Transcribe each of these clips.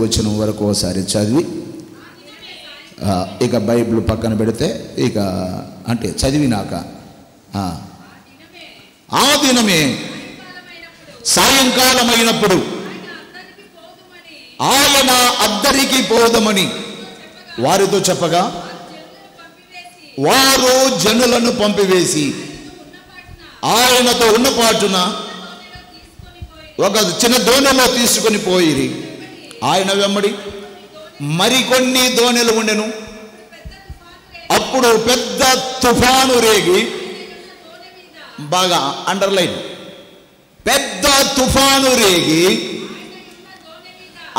వచనం వరకు ఒకసారి చదివి ఇక బైబిల్ పక్కన పెడితే ఇక అంటే చదివినాక ఆ దినమే సాయంకాలమైనప్పుడు ఆయన అద్దరికి పోదమని వారితో చెప్పగా వారు జనులను పంపివేసి ఆయనతో ఉన్నపాటున ఒక చిన్న దోణిలో తీసుకొని పోయిరి. ఆయన వెంబడి మరికొన్ని దోణెలు ఉండెను. అప్పుడు పెద్ద తుఫాను రేగి, బాగా అండర్లైన్, పెద్ద తుఫాను రేగి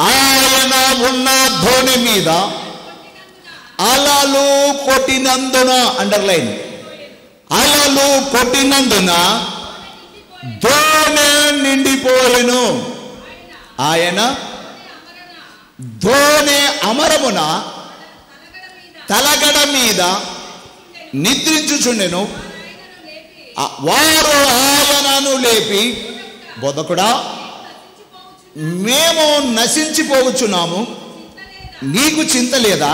ఆయన ఉన్న దోణి మీద అలలు కొట్టినందున, అండర్లైన్, అలలు కొట్టినందున దోణి నిండిపోయెను. ఆయన దోణి అమరమున తలగడ మీద నిద్రించుచుండెను. వారు ఆయనను లేపి, బోధకుడా, మేము నశించిపోవచ్చున్నాము, నీకు చింత లేదా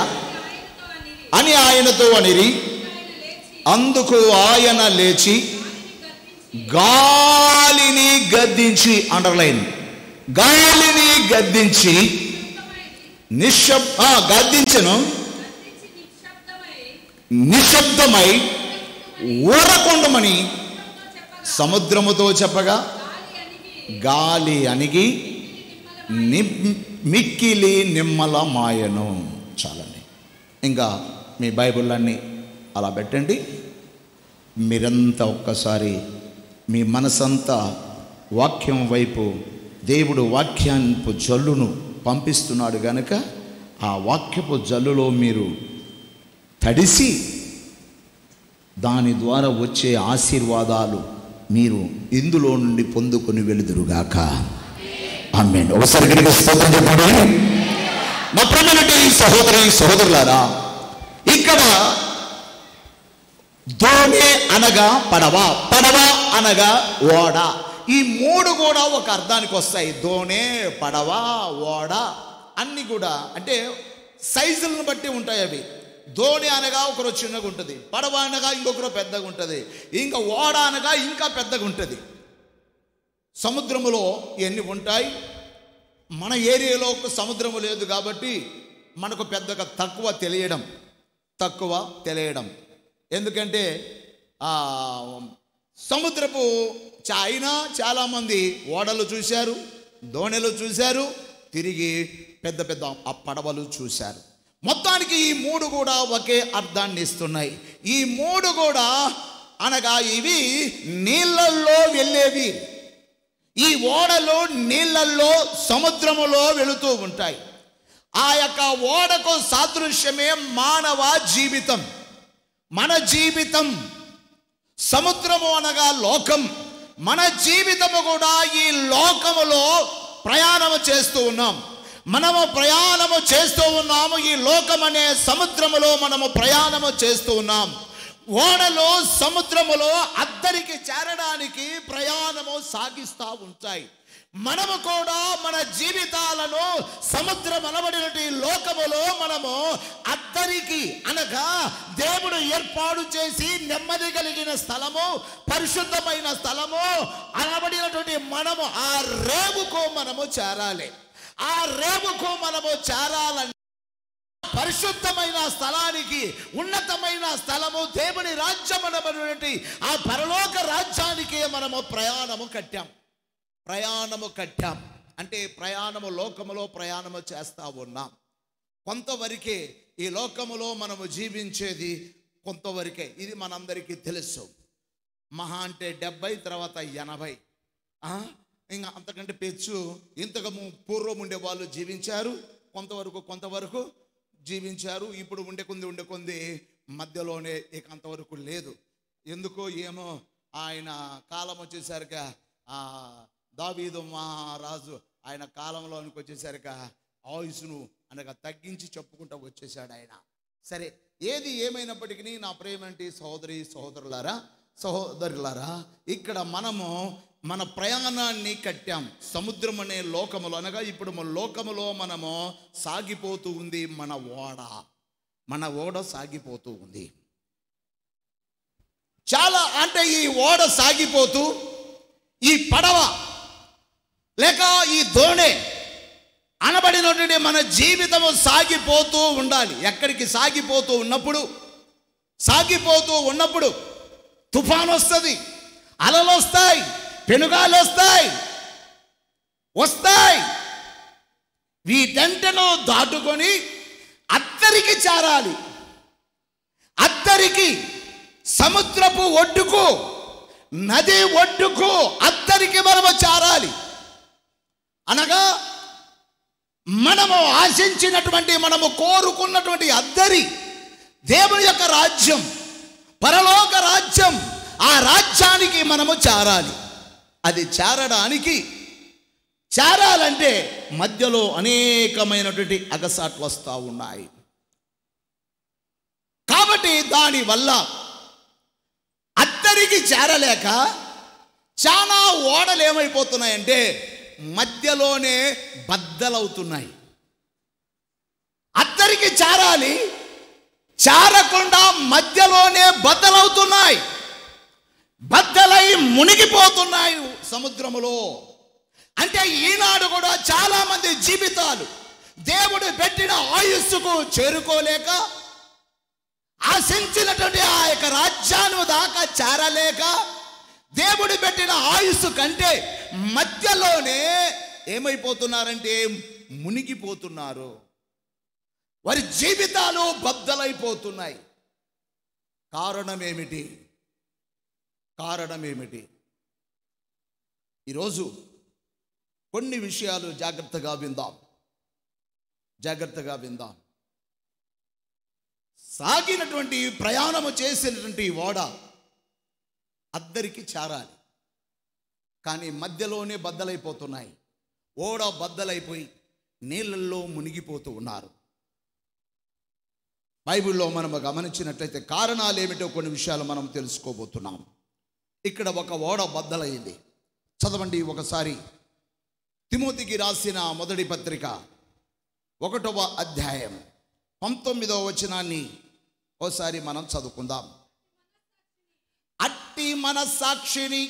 అని ఆయనతో అనిరి. అందుకు ఆయన లేచి గాలిని గద్దించి, అండర్లైన్, గాలిని గద్దించి గద్దించెను. నిశ్శబ్దమై ఊరకుండమని సముద్రముతో చెప్పగా గాలి అణిగి మిక్కిలి నిమ్మల మాయను. చాలండి. ఇంకా మీ బైబిళ్ళన్నీ అలా పెట్టండి. మీరంతా ఒక్కసారి మీ మనసంతా వాక్యం వైపు, దేవుడు వాక్యాన్పు జల్లును పంపిస్తున్నాడు గనుక ఆ వాక్యపు జల్లులో మీరు తడిసి దాని ద్వారా వచ్చే ఆశీర్వాదాలు మీరు ఇందులో నుండి పొందుకొని వెలుదురుగాక. ఆమేన్. ఒకసారి గట్టిగా స్తోత్రం చెప్పండి. నా ప్రియమైన సహోదరి సహోదరులారా, ఇక్కడ దోణి అనగా పడవ, పడవ అనగా ఓడ. ఈ మూడు కూడా ఒక అర్థానికి వస్తాయి. దోణి, పడవ, ఓడ అన్నీ కూడా అంటే సైజులను బట్టి ఉంటాయి అవి. దోణి అనగా ఒకరు చిన్నగా ఉంటుంది, పడవ అనగా ఇంకొకరు పెద్దగా ఉంటుంది, ఇంకా ఓడ అనగా ఇంకా పెద్దగా ఉంటుంది. సముద్రములో ఎన్ని ఉంటాయి? మన ఏరియాలో ఒక సముద్రము లేదు కాబట్టి మనకు పెద్దగా తక్కువ తెలియడం. ఎందుకంటే సముద్రపు అయినా చాలామంది ఓడలు చూశారు, దోణెలు చూశారు, తిరిగి పెద్ద పెద్ద ఆ పడవలు చూశారు. మొత్తానికి ఈ మూడు కూడా ఒకే అర్థాన్ని ఇస్తున్నాయి. ఈ మూడు కూడా అనగా ఇవి నీళ్ళల్లో వెళ్ళేవి. ఈ ఓడలు నీళ్ళల్లో, సముద్రములో వెళుతూ ఉంటాయి. ఆ యొక్క ఓడకు సాదృశ్యమే మానవ జీవితం. మన జీవితం సముద్రము అనగా లోకం. మన జీవితము కూడా ఈ లోకములో ప్రయాణము చేస్తూ ఉన్నాం. మనము ప్రయాణము చేస్తూ ఉన్నాము. ఈ లోకం అనే సముద్రములో మనము ప్రయాణము చేస్తూ ఉన్నాం. ఓడలు సముద్రములో అద్దరికి చేరడానికి ప్రయాణము సాగిస్తూ ఉంటాయి. మనము కూడా మన జీవితాలను సముద్రం అనబడినటువంటి లోకములో మనము అద్దరికి అనగా దేవుడు ఏర్పాటు చేసి నెమ్మది కలిగిన స్థలము, పరిశుద్ధమైన స్థలము అనబడినటువంటి మనము ఆ రేవుకు మనము చేరాలి. ఆ రేవుకు మనము చేరాలంటే పరిశుద్ధమైన స్థలానికి, ఉన్నతమైన స్థలము, దేవుని రాజ్యం అనబడినటువంటి ఆ పరలోక రాజ్యానికే మనము ప్రయాణము కట్టాం. అంటే ప్రయాణము లోకములో ప్రయాణము చేస్తా ఉన్నాం. కొంతవరకే ఈ లోకములో మనము జీవించేది, కొంతవరకే. ఇది మనందరికీ తెలుసు. మహా అంటే 70, తర్వాత 80, ఇంకా అంతకంటే పెచ్చు ఇంతకు పూర్వం ఉండే వాళ్ళు జీవించారు. కొంతవరకు జీవించారు. ఇప్పుడు ఉండే కొంది మధ్యలోనే ఇక అంతవరకు లేదు. ఎందుకో ఏమో ఆయన కాలం వచ్చేసరికి దావీదు మహారాజు ఆయన కాలంలోనికి వచ్చేసరికి ఆయుసును అనగా తగ్గించి చెప్పుకుంటూ వచ్చేసాడు ఆయన. సరే, ఏది ఏమైనప్పటికీ నా ప్రేమంటి సహోదరులారా, ఇక్కడ మనము మన ప్రయాణాన్ని కట్టాం. సముద్రం అనే లోకములో, అనగా ఇప్పుడు మన లోకములో మనము సాగిపోతూ ఉంది మన ఓడ సాగిపోతూ ఉంది. చాలా అంటే ఈ ఓడ సాగిపోతూ, ఈ పడవ లేక ఈ దోణి అనబడినటువంటి మన జీవితము సాగిపోతూ ఉండాలి. ఎక్కడికి సాగిపోతూ ఉన్నప్పుడు తుఫాను వస్తుంది, అలలు వస్తాయి, పెనుగాలు వస్తాయి. వీటంటను దాటుకొని అద్దరికి చేరాలి. అద్దరికి, సముద్రపు ఒడ్డుకు, నది ఒడ్డుకు అద్దరికి మనము చేరాలి. అనగా మనము ఆశించినటువంటి, మనము కోరుకున్నటువంటి అద్దరి దేవుని యొక్క రాజ్యం, పరలోక రాజ్యం. ఆ రాజ్యానికి మనము చేరాలి. అది చేరాలంటే మధ్యలో అనేకమైనటువంటి అగసాట్లు వస్తూ ఉన్నాయి. కాబట్టి దానివల్ల అద్దరికి చేరలేక చాలా ఓడలు ఏమైపోతున్నాయంటే మధ్యలోనే బద్దలవుతున్నాయి. అద్దరికి చేరాలి, చేరకుండా మధ్యలోనే బద్దలవుతున్నాయి. బద్దలై మునిగిపోతున్నాయి సముద్రములో. అంటే ఈనాడు కూడా చాలా మంది జీవితాలు దేవుడు పెట్టిన ఆయుస్సుకు చేరుకోలేక, ఆశించినటువంటి ఆ యొక్క రాజ్యాన్ని దాకా చేరలేక, దేవుడు పెట్టిన ఆయుస్సు కంటే మధ్యలోనే ఏమైపోతున్నారంటే మునిగిపోతున్నారు. వారి జీవితాలు బద్దలైపోతున్నాయి. కారణం ఏమిటి? ఈరోజు కొన్ని విషయాలు జాగ్రత్తగా విందాం. సాగినటువంటి ప్రయాణము చేసినటువంటి ఓడ అద్దరికి చేరాలి, కానీ మధ్యలోనే బద్దలైపోతున్నాయి. ఓడ బద్దలైపోయి నీళ్ళల్లో మునిగిపోతూ ఉన్నారు. బైబిల్లో మనం గమనించినట్లయితే కారణాలు ఏమిటో కొన్ని విషయాలు మనం తెలుసుకోబోతున్నాం. ఇక్కడ ఒక ఓడ బద్దలైంది. చదవండి ఒకసారి తిమోతికి రాసిన మొదటి పత్రిక 1వ అధ్యాయం 19వ వచనాన్ని ఒకసారి మనం చదువుకుందాం. అట్టి మనస్సాక్షిని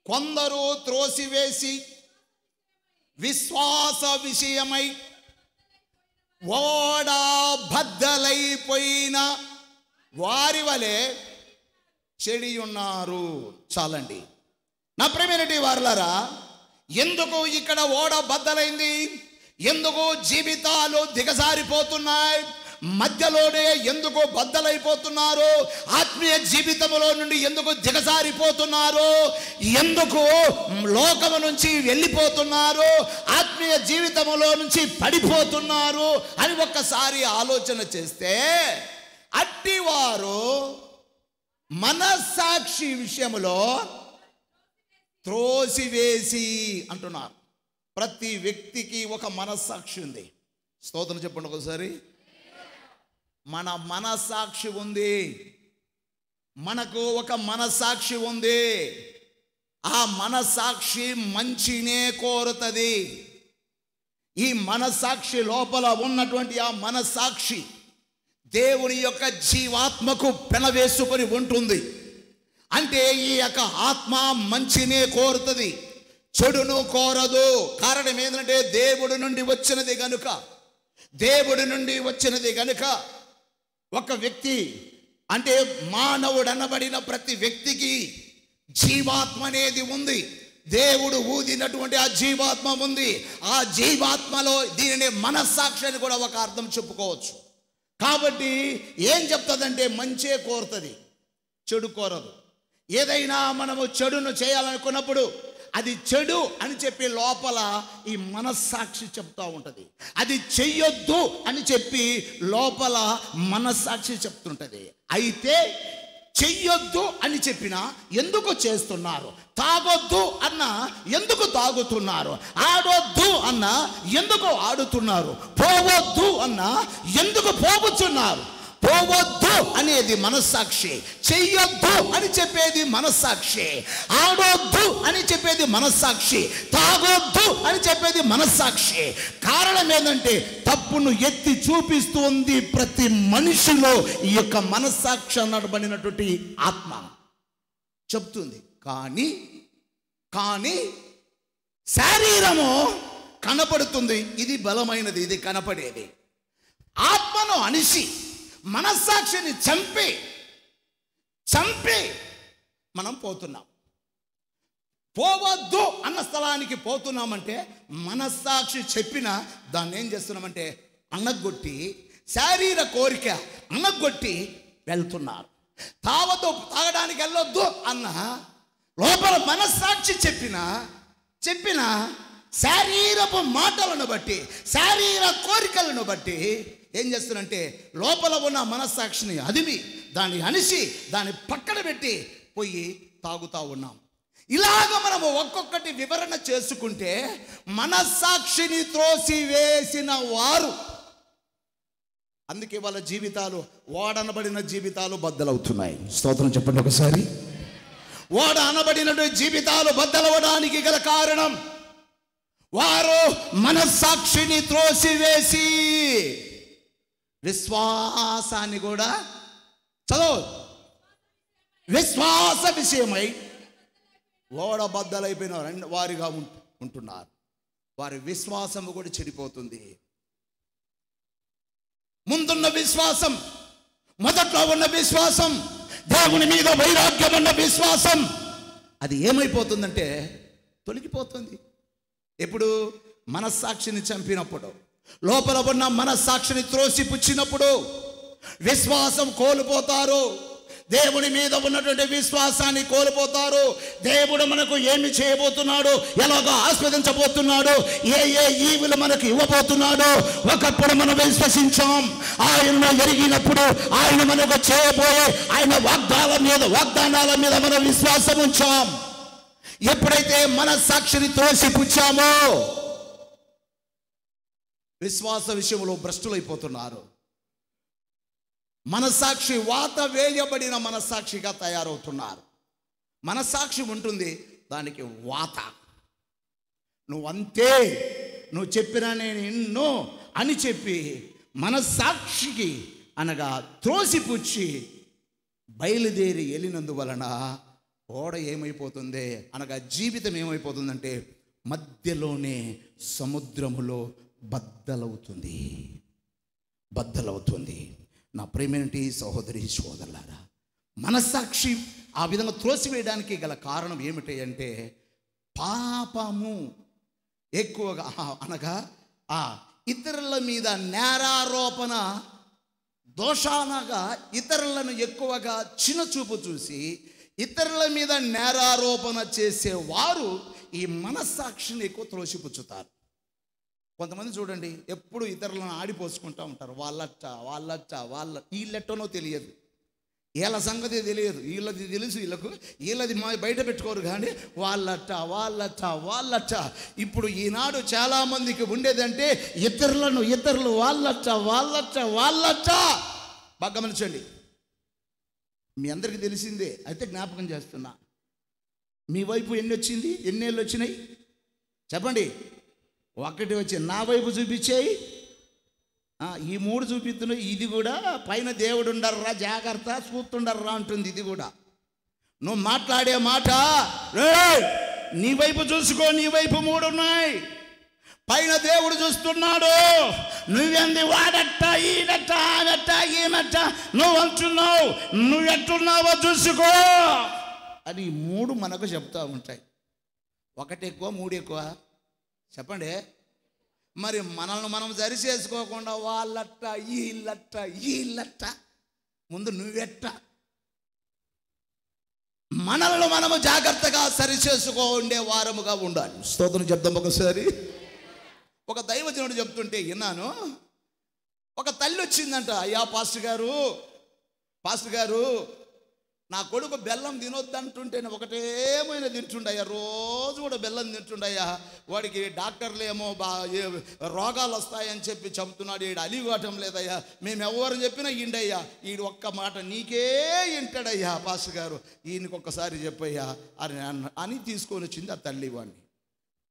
కొందరు త్రోసివేసి విశ్వాస విషయమై ఓడ బద్దలైపోయిన వారి వలె చెడి ఉన్నారు. చాలండి నా ప్రియమైనటువంటి వారలారా, ఎందుకు ఇక్కడ ఓడ బద్దలైంది? ఎందుకు జీవితాలు దిగజారిపోతున్నాయి? మధ్యలోనే ఎందుకు బద్దలైపోతున్నారు? ఆత్మీయ జీవితంలో నుండి ఎందుకు దిగజారిపోతున్నారు? ఎందుకు లోకము నుంచి వెళ్ళిపోతున్నారు? ఆత్మీయ జీవితంలో నుంచి పడిపోతున్నారు అని ఒక్కసారి ఆలోచన చేస్తే, అట్టివారు మనస్సాక్షి విషయంలో త్రోసివేసి అంటున్నారు. ప్రతి వ్యక్తికి ఒక మనస్సాక్షి ఉంది. స్తోత్రం చెప్పండి ఒకసారి. మన మనస్సాక్షి ఉంది. మనకు ఒక మనస్సాక్షి ఉంది. ఆ మనస్సాక్షి మంచినే కోరుతుంది. ఈ మనస్సాక్షి లోపల ఉన్నటువంటి ఆ మనస్సాక్షి దేవుని యొక్క జీవాత్మకు పెనవేసుకొని ఉంటుంది. అంటే ఈ యొక్క ఆత్మ మంచినే కోరుతుంది, చెడును కోరదు. కారణం ఏంటంటే దేవుడి నుండి వచ్చినది గనుక ఒక వ్యక్తి అంటే మానవుడు అనబడిన ప్రతి వ్యక్తికి జీవాత్మ అనేది ఉంది. దేవుడు ఊదినటువంటి ఆ జీవాత్మ ఉంది. ఆ జీవాత్మలో దీనిని మనస్సాక్షి అని కూడా ఒక అర్థం చెప్పుకోవచ్చు. కాబట్టి ఏం చెప్తుందంటే మంచే కోరుతుంది, చెడు కోరదు. ఏదైనా మనము చెడును చేయాలనుకున్నప్పుడు అది చెడు అని చెప్పి లోపల ఈ మనస్సాక్షి చెప్తూ ఉంటుంది. అది చెయ్యొద్దు అని చెప్పి లోపల మనస్సాక్షి చెప్తుంటుంది. అయితే చెయ్యొద్దు అని చెప్పినా ఎందుకు చేస్తున్నారు? తాగొద్దు అన్నా ఎందుకు తాగుతున్నారు? ఆడొద్దు అన్నా ఎందుకు ఆడుతున్నారు? పోవద్దు అన్నా ఎందుకు పోగుచున్నారు? పోవద్దు అనేది మనస్సాక్షి, చెయ్యొద్దు అని చెప్పేది మనస్సాక్షి, ఆడొద్దు అని చెప్పేది మనస్సాక్షి, తాగొద్దు అని చెప్పేది మనస్సాక్షి. కారణం ఏంటంటే తప్పును ఎత్తి చూపిస్తుంది ప్రతి మనిషిలో ఈ యొక్క మనస్సాక్షి అనబడినటువంటి ఆత్మ చెప్తుంది. కానీ శరీరము కనపడుతుంది, ఇది బలమైనది, ఇది కనపడేది. ఆత్మను అణిసి మనస్సాక్షిని చంపి మనం పోతున్నాం. పోవద్దు అన్న స్థలానికి పోతున్నామంటే మనస్సాక్షి చెప్పిన దాన్ని ఏం చేస్తున్నామంటే అణగొట్టి, శారీర కోరిక అణగొట్టి వెళ్తున్నారు. తాగడానికి వెళ్ళొద్దు అన్న లోపల మనస్సాక్షి చెప్పిన శారీరపు మాటలను బట్టి, శారీర కోరికలను బట్టి ఏం చేస్తున్నంటే లోపల ఉన్న మనస్సాక్షిని అదిమి, దాన్ని అణిసి, దాన్ని పక్కన పెట్టి పోయి తాగుతా ఉన్నాం. ఇలాగ మనము ఒక్కొక్కటి వివరణ చేసుకుంటే మనస్సాక్షిని త్రోసివేసిన వారు, అందుకే వాళ్ళ జీవితాలు, ఓడనబడిన జీవితాలు బద్దలవుతున్నాయి. స్తోత్రం చెప్పండి ఒకసారి. ఓడ అనబడినటువంటి జీవితాలు బద్దలవడానికి గల కారణం వారు మనస్సాక్షిని త్రోసివేసి విశ్వాసాన్ని కూడా విశ్వాస విషయమై ఓడ బద్దలైపోయిన వారిగా ఉంటున్నారు. వారి విశ్వాసము కూడా చెడిపోతుంది. ముందున్న విశ్వాసం, మొదట్లో ఉన్న విశ్వాసం, దేవుని మీద వైరాగ్యం ఉన్న విశ్వాసం, అది ఏమైపోతుందంటే తొలగిపోతుంది. ఎప్పుడు? మనస్సాక్షిని చంపినప్పుడు, లోపల ఉన్న మనస్సాక్షిని త్రోసిపుచ్చినప్పుడు విశ్వాసం కోల్పోతారు. దేవుని మీద ఉన్నటువంటి విశ్వాసాన్ని కోల్పోతారు. దేవుడు మనకు ఏమి చేయబోతున్నాడు, ఎలాగో ఆస్వాదించబోతున్నాడు, ఏ ఈవులు మనకు ఇవ్వబోతున్నాడు ఒకప్పుడు మనం విశ్వసించాం. ఆయనను ఎరిగినప్పుడు ఆయన మనకు చేయబోయే ఆయన వాగ్దానాల మీద మనం విశ్వాసం ఉంచాం. ఎప్పుడైతే మనస్సాక్షిని త్రోసిపుచ్చామో విశ్వాస విషయంలో భ్రష్టులైపోతున్నారు. మనస్సాక్షి వాత వేయబడిన మనస్సాక్షిగా తయారవుతున్నారు. మనస్సాక్షి ఉంటుంది, దానికి వాత. నువ్వంతే, నువ్వు చెప్పినా నేను ఎన్నో అని చెప్పి మనస్సాక్షికి అనగా త్రోసిపుచ్చి బయలుదేరి వెళ్ళినందువలన ఓడ ఏమైపోతుంది అనగా జీవితం ఏమైపోతుందంటే మధ్యలోనే సముద్రములో బద్దలవుతుంది. నా ప్రేమేంటి సహోదరి సోదరులారా, మనస్సాక్షి ఆ విధంగా త్రోసివేయడానికి గల కారణం ఏమిటి అంటే పాపము ఎక్కువగా అనగా ఇతరుల మీద నేరారోపణ, దోషానగా ఇతరులను ఎక్కువగా చిన్నచూపు చూసి ఇతరుల మీద నేరారోపణ చేసేవారు ఈ మనస్సాక్షిని ఎక్కువ త్రోసిపుచ్చుతారు. కొంతమంది చూడండి, ఎప్పుడు ఇతరులను ఆడిపోసుకుంటూ ఉంటారు. వాళ్ళ వీళ్ళెట్టనో తెలియదు, వీళ్ళ సంగతి తెలియదు, వీళ్ళది తెలుసు, వీళ్ళది బయట పెట్టుకోరు. కానీ వాళ్ళట. ఇప్పుడు ఈనాడు చాలామందికి ఉండేదంటే ఇతరులు వాళ్ళట. బాగా గమనించండి. మీ అందరికీ తెలిసిందే, అయితే జ్ఞాపకం చేస్తున్నా. మీ వైపు ఎన్నేళ్ళు వచ్చినాయి చెప్పండి. ఒకటి వచ్చి నా వైపు చూపించేయి, ఈ 3 చూపిస్తున్నాయి. ఇది కూడా పైన దేవుడు ఉండర్రా, జాగ్రత్త చూస్తుండర్రా అంటుంది. ఇది కూడా నువ్వు మాట్లాడే మాట, నీ వైపు చూసుకో, నీ వైపు 3 ఉన్నాయి, పైన దేవుడు చూస్తున్నాడు. నువ్వెంది వాడట్ట, ఈడట్ట, ఆడట్ట, ఈమెట్ట నువ్వు అంటున్నావు, నువ్వెట్టున్నావో చూసుకో అని 3 మనకు చెప్తా ఉంటాయి. 1 ఎక్కువ 3 ఎక్కువ చెప్పండి. మరి మనల్ని మనం సరి చేసుకోకుండా వాళ్ళట్ట వీళ్ళట్ట ముందు నువ్వెట్ట, మనల్ని మనము జాగ్రత్తగా సరి చేసుకోండే వారముగా ఉండాలి. స్తోత్రం చెప్దాం ఒకసారి. ఒక దైవజనుడు చెప్తుంటే విన్నాను. ఒక తల్లి వచ్చిందంట, అయ్యా పాస్టర్ గారు నా కొడుకు బెల్లం తినొద్దంటుంటేనే ఒకటేమైనా తింటుండయ్యా, రోజు కూడా బెల్లం తింటుండయ్యా. వాడికి డాక్టర్లేమో రోగాలు వస్తాయని చెప్పి చెబుతున్నాడు, ఈడు అలివాటం లేదయ్యా, మేము ఎవరు చెప్పినా ఇండయ్యా, ఈడు ఒక్క మాట నీకే వింటాడయ్యా పాస్టర్ గారు, ఈయనకి ఒక్కసారి చెప్పయ్యా అని తీసుకొని వచ్చింది ఆ తల్లి వాడిని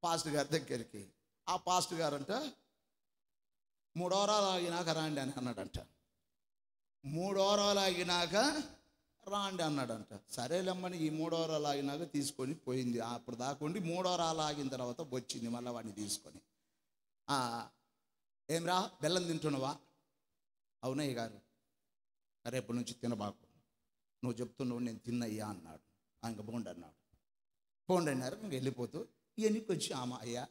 పాస్టర్ గారి దగ్గరికి. ఆ పాస్టర్ గారు అంట 3 వారాలు ఆగినాక రాండి అని అన్నాడంట. 3 వారాలు ఆగినాక రాండి అన్నాడంట. సరేలేమ్మని ఈ 3 వారాలు ఆగినాక తీసుకొని పోయింది. అప్పుడు దాకుండి 3 వారాలు ఆగిన తర్వాత వచ్చింది మళ్ళీ వాడిని తీసుకొని. ఏమ్రా బెల్లం తింటున్నావా? అవునయ్య గారు. రేపటి నుంచి తినబాకు, నువ్వు చెప్తున్నావు నేను తిన్నయ్యా అన్నాడు. ఇంక పోండి అన్నాడు. పోండి అన్నారు. ఇంక వెళ్ళిపోతూ ఇవన్నీకి వచ్చి అయ్యా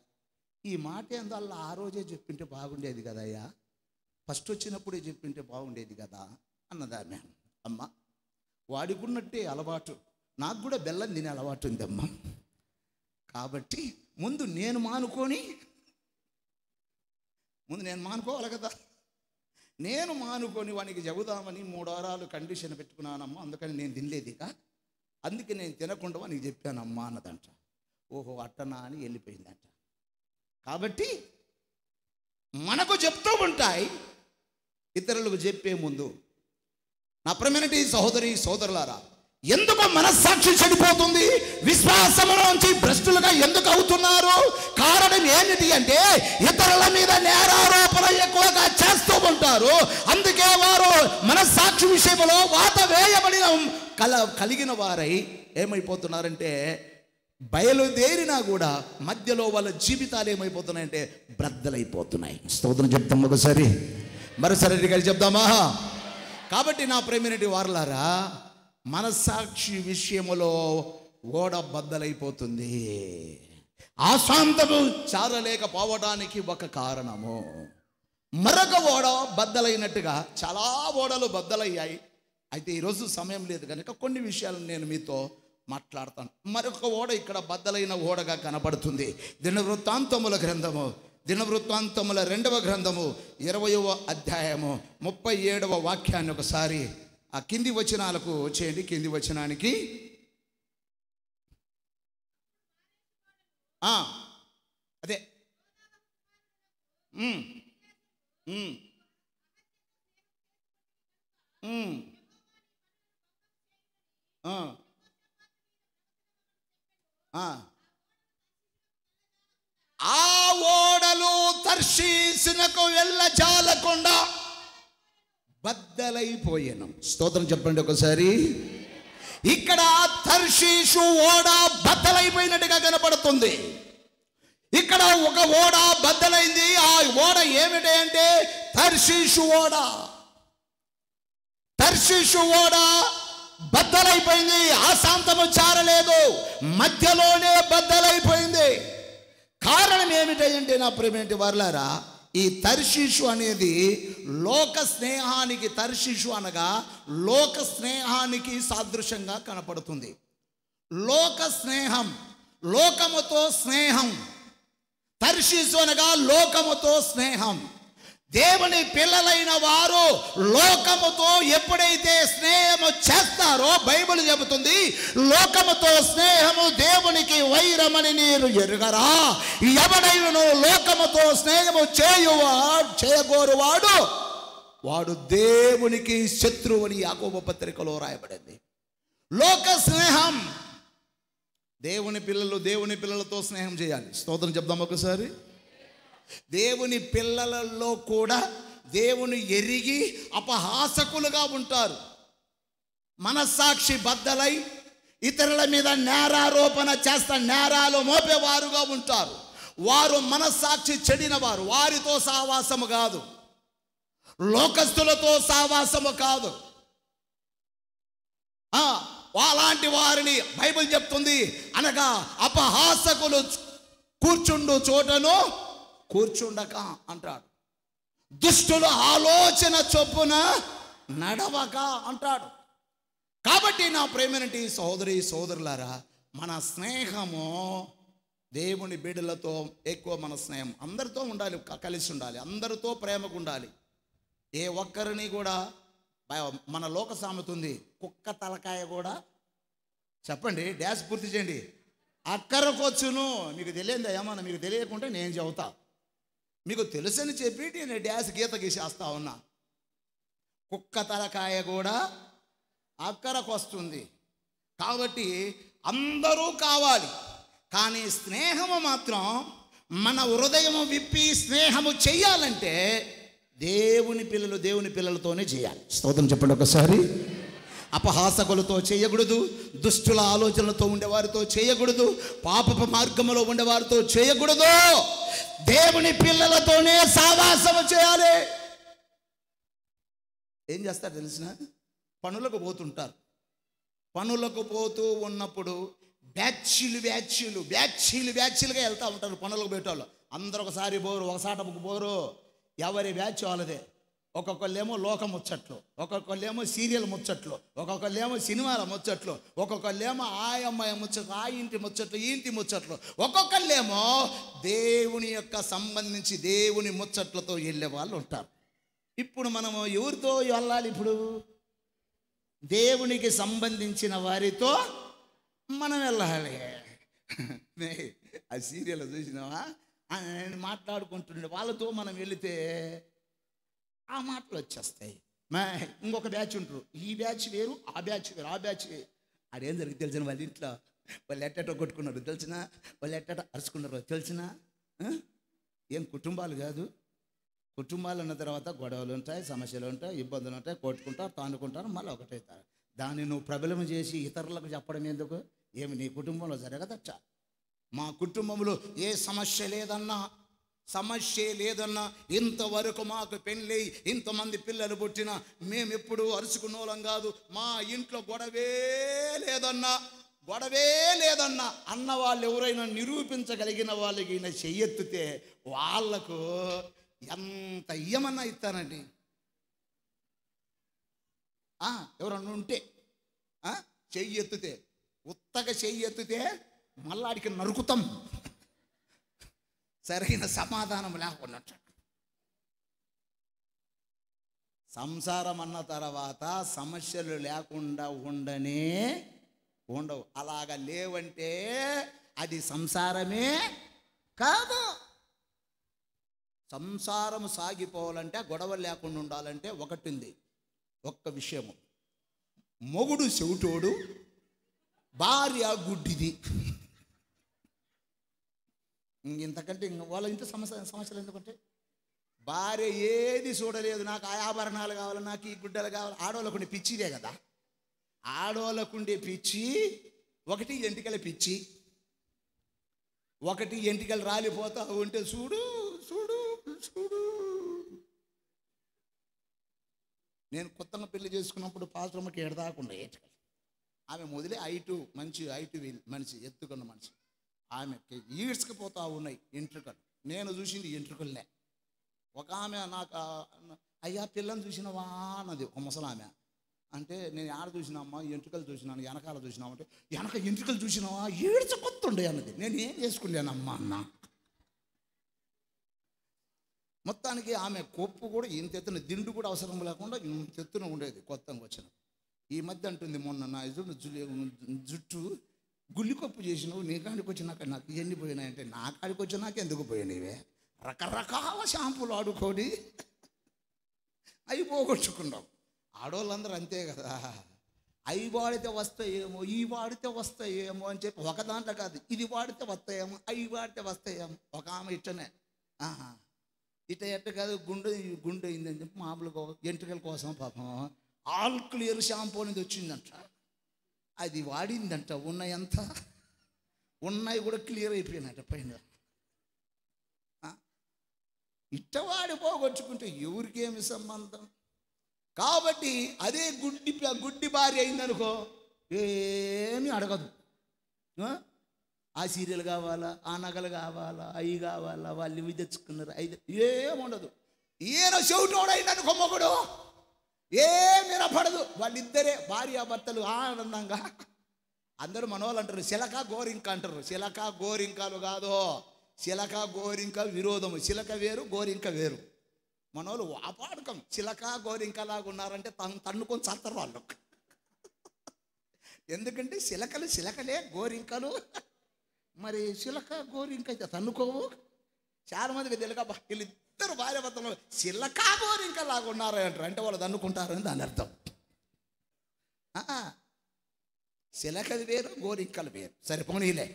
ఈ మాట ఏందల్లా ఆ రోజే చెప్పింటే బాగుండేది కదయ్యా, ఫస్ట్ వచ్చినప్పుడే చెప్పింటే బాగుండేది కదా అన్నదాన్ని. అమ్మ వాడికున్నట్టే అలవాటు, నాకు కూడా బెల్లం తినే అలవాటు ఉందమ్మా, కాబట్టి ముందు నేను మానుకోవాలి కదా, నేను మానుకొని వానికి చెబుదామని 3 వారాలు కండిషన్ పెట్టుకున్నానమ్మా, అందుకని నేను తినలేదిక, అందుకే నేను తినకుండా వానికి చెప్పానమ్మా అన్నదంట. ఓహో అట్టనా అని వెళ్ళిపోయిందంట. కాబట్టి మనకు చెప్తూ ఉంటాయి, ఇతరులకు చెప్పే ముందు. నా ప్రియమైన సహోదరి సోదరులారా, ఎందుకు మనస్సాక్షి చెడిపోతుంది? విశ్వాసంలోంచి భ్రష్టులుగా ఎందుకు అవుతున్నారు? కారణం ఏమిటి అంటే ఇతరుల మీద నేరారోపణ ఎక్కువగా చేస్తూ ఉంటారు. అందుకే వారు మనస్సాక్షి విషయంలో వాత వేయబడిన కలిగిన వారై ఏమైపోతున్నారంటే బయలుదేరినా కూడా మధ్యలో వాళ్ళ జీవితాలు ఏమైపోతున్నాయంటే బ్రద్దలైపోతున్నాయి. స్తోత్రం చెప్తాం ఒకసారి, మరోసారి కలిసి చెప్దామా? కాబట్టి నా ప్రేమినటి వారలారా, మనస్సాక్షి విషయములో ఓడ బద్దలైపోతుంది. ఆశాంతము చారలేకపోవడానికి ఒక కారణము. మరొక ఓడ బద్దలైనట్టుగా చాలా ఓడలు బద్దలయ్యాయి. అయితే ఈరోజు సమయం లేదు కనుక కొన్ని విషయాలు నేను మీతో మాట్లాడతాను. మరొక ఓడ ఇక్కడ బద్దలైన ఓడగా కనబడుతుంది. దినవృత్తాంతముల గ్రంథము 2వ గ్రంథము 20వ అధ్యాయము 37వ వాక్యాన్ని ఒకసారి ఆ కింది వచనాలకు చేయండి. కింది వచనానికి అదే ఆ ఓడలు తర్షీసునకు వెళ్ళజాలకుండా బద్దలైపోయాను. స్తోత్రం చెప్పండి ఒకసారి. ఇక్కడ తర్షీషు ఓడ బద్దలైపోయినట్టుగా కనపడుతుంది. ఇక్కడ ఒక ఓడ బద్దలైంది. ఆ ఓడ ఏమిటి అంటే తర్షీషు ఓడ. తర్షీషు ఓడ బద్దలైపోయింది. ఆశాంతము చారలేదు, మధ్యలోనే బద్దలైపోయింది. కారణం ఏమిటంటే నా ప్రియమైన వారలారా, ఈ తర్షీషు అనేది లోక స్నేహానికి, తర్షీషు అనగా లోక స్నేహానికి సాదృశ్యంగా కనపడుతుంది. లోక స్నేహం, లోకముతో స్నేహం. తర్షీషు అనగా లోకముతో స్నేహం. దేవుని పిల్లలైన వారు లోకముతో ఎప్పుడైతే స్నేహము చేస్తారో బైబిల్ చెబుతుంది, లోకముతో స్నేహము దేవునికి వైరమని మీరు ఎరుగరా? ఎవడైనను లోకముతో స్నేహము చేయగోరువాడు వాడు దేవునికి శత్రువుని యాకోబు పత్రికలో రాయబడింది. లోక స్నేహం. దేవుని పిల్లలతో స్నేహం చేయాలి. స్తోత్రం చెప్దాం ఒకసారి. దేవుని పిల్లలలో కూడా దేవుని ఎరిగి అపహాసకులుగా ఉంటారు. మనస్సాక్షి బద్దలై ఇతరుల మీద నేరారోపణ చేస్తా నేరాలు మోపేవారుగా ఉంటారు. వారు మనస్సాక్షి చెడిన వారు. వారితో సావాసము కాదు, లోకస్తులతో సావాసము కాదు. అలాంటి వారిని బైబిల్ చెప్తుంది. అనగా అపహాసకులు కూర్చుండు చోటను కూర్చుండక అంటాడు. దుష్టుల ఆలోచన చొప్పున నడవక అంటాడు. కాబట్టి నా ప్రేమనంటి సోదరులారా, మన స్నేహము దేవుని బిడ్డలతో ఎక్కువ. మన స్నేహం అందరితో ఉండాలి, కలిసి ఉండాలి, అందరితో ప్రేమగా ఉండాలి. ఏ ఒక్కరిని కూడా మన లోక సామెత ఉంది, కుక్క తలకాయ కూడా చెప్పండి, డాష్ పూర్తి చేయండి, అక్కరకొచ్చును. మీకు తెలియదా ఏమన్నా? మీకు తెలియకుంటే నేను చెబుతా. మీకు తెలుసని చెప్పి నేను డాష్ గీత గీసేస్తా ఉన్నా. కుక్క తలకాయ కూడా అక్కరకు వస్తుంది. కాబట్టి అందరూ కావాలి, కానీ స్నేహము మాత్రం మన హృదయము విప్పి స్నేహము చెయ్యాలంటే దేవుని పిల్లలతోనే చేయాలి. స్తోత్రం చెప్పండి ఒకసారి. అపహాసకులతో చేయకూడదు, దుష్టుల ఆలోచనలతో ఉండేవారితో చేయకూడదు, పాపపు మార్గములో ఉండేవారితో చేయకూడదు. దేవుని పిల్లలతోనే సావాసము చేయాలి. ఏం చేస్తారు తెలిసిన? పనులకు పోతుంటారు. పనులకు పోతూ ఉన్నప్పుడు బ్యాచ్లుగా వెళ్తూ ఉంటారు. పనులకు పోయేటోళ్ళు అందరూ ఒకసారి పోరు, ఒకసాటకు పోరు. ఎవరి బ్యాచ్ వాళ్ళదే. ఒక్కొక్కళ్ళేమో లోక ముచ్చట్లు, ఒక్కొక్కళ్ళేమో సీరియల్ ముచ్చట్లు, ఒక్కొక్కళ్ళేమో సినిమాల ముచ్చట్లు, ఒక్కొక్కళ్ళేమో ఆ అమ్మాయి ముచ్చట్లు, ఆ ఇంటి ముచ్చట్లు, ఈ ఇంటి ముచ్చట్లు, ఒక్కొక్కళ్ళేమో దేవుని యొక్క సంబంధించి దేవుని ముచ్చట్లతో వెళ్ళే వాళ్ళు ఉంటారు. ఇప్పుడు మనము ఎవరితో వెళ్ళాలి? ఇప్పుడు దేవునికి సంబంధించిన వారితో మనం వెళ్ళాలి. ఆ సీరియల్ చూసినావా? నేను మాట్లాడుకుంటుండే వాళ్ళతో మనం వెళితే ఆ మాటలు వచ్చేస్తాయి. ఇంకొక బ్యాచ్ ఉంటారు, ఈ బ్యాచ్ వేరు, ఆ బ్యాచ్ వేరు, ఆ బ్యాచ్ వేరు. అదేం జరిగింది తెలిసిన? వాళ్ళ ఇంట్లో వాళ్ళు ఎట్టటో కొట్టుకున్నారు తెలిసిన, వాళ్ళు ఎట్టట అరుచుకున్నారు తెలిసిన. ఏం కుటుంబాలు కాదు. కుటుంబాలు ఉన్న తర్వాత గొడవలు ఉంటాయి, సమస్యలు ఉంటాయి, ఇబ్బందులు ఉంటాయి, కొట్టుకుంటారు, తానుకుంటారు, మళ్ళీ ఒకటవుతారు. దాన్ని నువ్వు ప్రబలం చేసి ఇతరులకు చెప్పడం ఎందుకు? ఏమి నీ కుటుంబంలో జరగదచ్చ? మా కుటుంబంలో ఏ సమస్య లేదన్నా ఇంతవరకు మాకు పెళ్ళి ఇంతమంది పిల్లలు పుట్టినా మేము ఎప్పుడు అరుచుకున్న వాళ్ళం కాదు. మా ఇంట్లో గొడవే లేదన్నా అన్న వాళ్ళు ఎవరైనా నిరూపించగలిగిన వాళ్ళకి ఈయన చెయ్యెత్తితే వాళ్లకు ఎంత ఇయ్యమన్నా ఇస్తానండి. ఎవరన్నా ఉంటే చెయ్యెత్తితే, ఉత్తగా చెయ్యెత్తితే మళ్ళాడికి నరుకుతాం. సరైన సమాధానం లేకుండా. సంసారం అన్న తర్వాత సమస్యలు లేకుండా ఉండవు. అలాగా లేవంటే అది సంసారమే కాదు. సంసారం సాగిపోవాలంటే, గొడవలు లేకుండా ఉండాలంటే ఒకటి ఉంది, ఒక్క విషయము: మొగుడు చెవిటోడు, భార్య గుడ్డిది. ఇంతకంటే వాళ్ళ ఇంత సమస్యలు ఎందుకంటే, భార్య ఏది చూడలేదు, నాకు ఆ ఆభరణాలు కావాలి, నాకు ఈ గుడ్డలు కావాలి. ఆడవాళ్ళకుండే పిచ్చిదే కదా. ఆడవాళ్ళకుండే పిచ్చి ఒకటి ఎంటికల పిచ్చి, ఒకటి ఎంటికలు రాలిపోతా ఉంటే చూడు. నేను కొత్తగా పెళ్లి చేసుకున్నప్పుడు పాత్రమ్మకి ఎడదాకుండా ఎంటికలు. ఆమె మొదలే మంచి మనిషి, ఎత్తుకున్న మనిషి. ఆమెకి ఈడ్చుకుపోతా ఉన్నాయి ఎంట్రుకలు. నేను చూసింది ఎంట్రుకలనే. ఒక ఆమె నాకు, అయ్యా పిల్లని చూసినవా అన్నది ఒక ముసలామె. అంటే నేను ఆడ చూసినామ్మా, ఎంట్రుకలు చూసినాను, వెనకాల చూసినామంటే, వెనక ఎంట్రుకలు చూసినావా, ఈడ్చుకొత్తుండే అన్నది. నేను ఏం చేసుకున్నానమ్మా అన్న. మొత్తానికి ఆమె కొప్పు కూడా ఇంత ఎత్తున, దిండు కూడా అవసరం లేకుండా ఇంత ఎత్తున ఉండేది కొత్తగా వచ్చిన. ఈ మధ్య అంటుంది, మొన్న నా జుట్టు గుల్లికొప్పు చేసినావు, నీ కాడికి వచ్చినాక నాకు ఎన్ని పోయినాయంటే, నా కాడికి వచ్చినాక ఎందుకు పోయినావే? రకరకాల షాంపూలు ఆడుకొని అవి పోగొట్టుకున్నాం. ఆడవాళ్ళందరూ అంతే కదా. అవి వాడితే వస్తాయేమో, ఈ వాడితే వస్తాయేమో అని చెప్పి ఒక దాంట్లో కాదు, ఇది వాడితే వస్తాయేమో, అవి వాడితే వస్తాయేమో. ఒక ఆమె ఇట్టనే ఎట్ట కాదు, గుండె అయిందని చెప్పి మామూలుగా ఎంట్రుకల కోసం పాపం ఆల్ క్లియర్ షాంపూ అనేది వచ్చిందంట. అది వాడిందంట. ఉన్నాయి కూడా క్లియర్ అయిపోయినట్ట పైన. ఇట్టవాడి పోగొచ్చుకుంటే ఎవరికేమి సంబంధం? కాబట్టి అదే గుడ్డి భార్య అయిందనుకో, ఏమీ అడగదు. ఆ సీరియల్ కావాలా, ఆ నగలు కావాలా, అవి కావాలా, వాళ్ళు ఇవి తెచ్చుకున్నారు, ఏముండదు. ఈయన చెవిటోడైందనుకో మొగుడు, ఏమి పడదు. వాళ్ళిద్దరే భార్యాభర్తలు ఆనందంగా. అందరూ మనవాళ్ళు అంటారు చిలక గోరింక అంటారు. చిలక గోరింకలు కాదు, చిలక గోరింక విరోధము. చిలక వేరు, గోరింక వేరు. మనోళ్ళు వాపాడకం చిలక గోరింకలాగా ఉన్నారంటే తన్నుకొని చస్తారు వాళ్ళు. ఎందుకంటే చిలకలే గోరింకలు, మరి చిలక గోరింక అయితే తన్నుకోవు. చాలా మందికి తెలుగా వీళ్ళిద్దరు భార్య భర్తలు చిలక గోరింకలాగా ఉన్నారు అంటారు, అంటే వాళ్ళు తన్నుకుంటారని దాని అర్థం. చిలకది వేరు, గోరింకలు వేరు. సరే పోనీలే,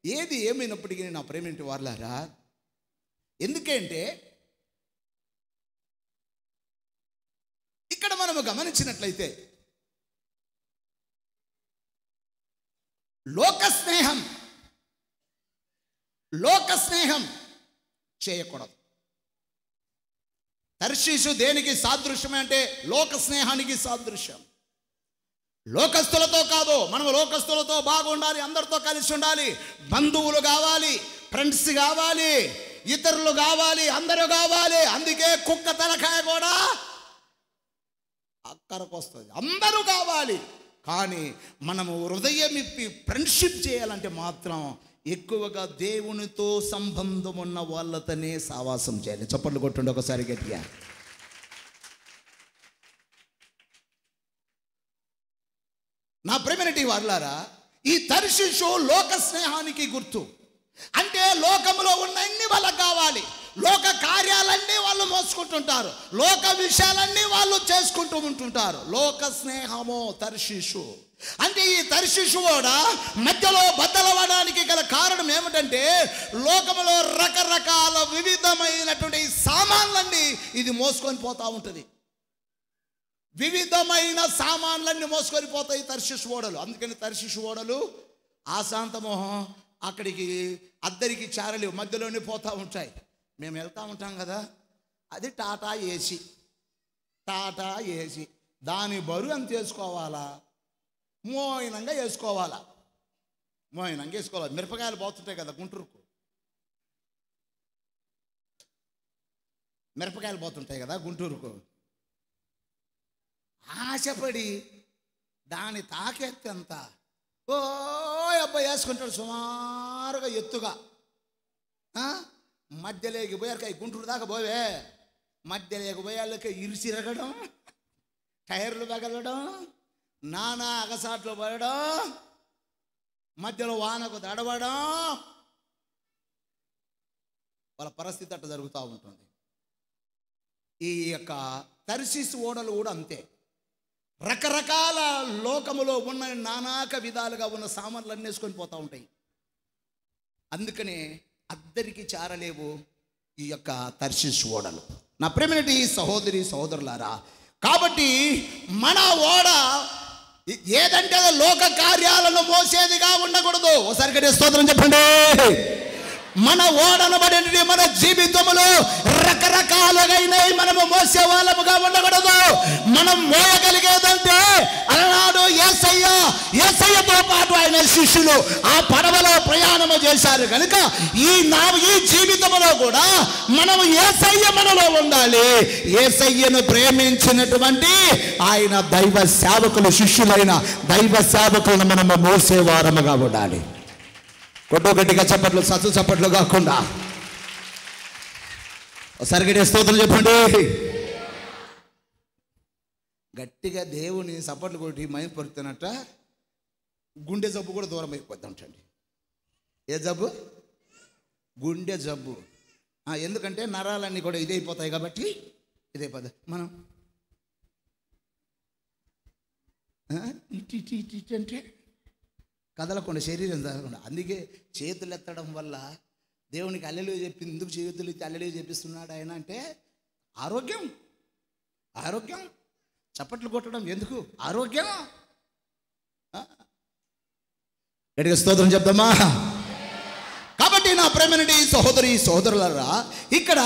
ఏది ఏమైనప్పటికీ నా ప్రేమింటి వాళ్ళారా, ఎందుకంటే ఇక్కడ మనము గమనించినట్లయితే లోక స్నేహం చేయకూడదు. తర్షీషు దేనికి సాదృశ్యమే అంటే లోక స్నేహానికి సాదృశ్యం. లోకస్తులతో కాదు, మనం లోకస్తులతో బాగుండాలి, అందరితో కలిసి ఉండాలి, బంధువులు కావాలి, ఫ్రెండ్స్ కావాలి, ఇతరులు కావాలి, అందరూ కావాలి. అందుకే కుక్క తలకాయ కూడా అక్కరకు వస్తుంది, అందరూ కావాలి. కానీ మనము హృదయం ఇప్పి ఫ్రెండ్షిప్ చేయాలంటే మాత్రం ఎక్కువగా దేవునితో సంబంధం ఉన్న వాళ్ళతోనే సావాసం చేయాలి. చప్పట్లు కొట్టుండి ఒకసారి గట్టిగా. నా ప్రేమనటి వాళ్ళారా, ఈ తర్షీషు లోక స్నేహానికి గుర్తు. అంటే లోకంలో ఉన్నన్ని వాళ్ళకి కావాలి, లోక కార్యాలన్నీ వాళ్ళు మోసుకుంటుంటారు, లోక విషయాలన్నీ వాళ్ళు చేసుకుంటూ ఉంటుంటారు. లోక స్నేహము తర్షీషు. అంటే ఈ తర్షీషు కూడా మధ్యలో బద్దలవడానికి గల కారణం ఏమిటంటే లోకంలో రకరకాల వివిధమైనటువంటి సామాన్లన్నీ ఇది మోసుకొని పోతా ఉంటుంది. వివిధమైన సామాన్లన్నీ మోసుకొని పోతాయి తర్షీషు ఓడలు. అందుకని తర్షీషు ఓడలు ఆశాంతమోహం అక్కడికి అద్దరికి చారలేవు, మధ్యలోనే పోతూ ఉంటాయి. మేము వెళ్తూ ఉంటాం కదా, అది టాటా ఏసీ. దాని బరువు ఎంత వేసుకోవాలా? మోయినంగా వేసుకోవాలా. మిరపకాయలు పోతుంటాయి కదా గుంటూరుకు, మిరపకాయలు పోతుంటాయి కదా గుంటూరుకు. ఆశపడి దాని తాకెత్తంత ఓ అబ్బాయి వేసుకుంటాడు సుమారుగా ఎత్తుగా. మధ్యలోకి పోయారు, గుంటూరు దాకా పోవే, మధ్యలోకి పోయాళ్ళకి ఇరిసిరగడం, టైర్లు తగలడం, నానా అగసాట్లు పడడం, మధ్యలో వానకు తడవడం, వాళ్ళ పరిస్థితి అట్లా జరుగుతూ ఉంటుంది. ఈ యొక్క తర్షీషు ఓడలు కూడా అంతే. రకరకాల లోకములో ఉన్న నానాక విధాలుగా ఉన్న సామాన్లు అన్నీ వేసుకొని పోతూ ఉంటాయి. అందుకనే అద్దరికి చారలేవు ఈ యొక్క తర్షీషు ఓడలు. నా ప్రేమటి సహోదరి సహోదరులారా, కాబట్టి మన ఓడ ఏదంటే లోక కార్యాలను మోసేదిగా ఉండకూడదు. ఒకసారి గట్టిగా స్తోత్రం చెప్పండి. మన ఓడనబడి మన జీవితంలో రకరకాలుగా మనము మోసే వాళ్ళముగా ఉండకూడదు. మనం మోయగలిగేదంటే అలనాడు యేసయ్యతో పాటు ఆయన శిష్యులు ఆ పడవలో ప్రయాణము చేశారు కనుక ఈ జీవితంలో కూడా మనం యేసయ్య మనలో ఉండాలి. యేసయ్యను ప్రేమించినటువంటి ఆయన దైవ సేవకులు, శిష్యులైన దైవ సేవకులను మనము మోసేవారముగా ఉండాలి. గట్టిగా చప్పట్లు, సత్తు చప్పట్లు కాకుండా ఒకసారి గట్టిగా స్తోత్రం చెప్పండి. గట్టిగా దేవుని చప్పట్లు కొట్టి మైపడుతున్నట్ట గుండె జబ్బు కూడా దూరం అయిపోతుంటండి. ఏ జబ్బు? గుండె జబ్బు. ఎందుకంటే నరాలన్నీ కూడా ఇదైపోతాయి కాబట్టి ఇదైపోతాయి. మనం ఇటు అంటే కదలకుండా, శరీరం కదలకుండా. అందుకే చేతులు ఎత్తడం వల్ల దేవునికి హల్లెలూయా చెప్పింది. ఎందుకు చేతులు ఎత్తి హల్లెలూయా చెప్పిస్తున్నాడు ఆయన అంటే ఆరోగ్యం. చప్పట్లు కొట్టడం ఎందుకు? ఆరోగ్యం. గట్టిగా స్తోత్రం చెప్దామా? కాబట్టి నా ప్రేమనటి సహోదరి సహోదరులారా, ఇక్కడ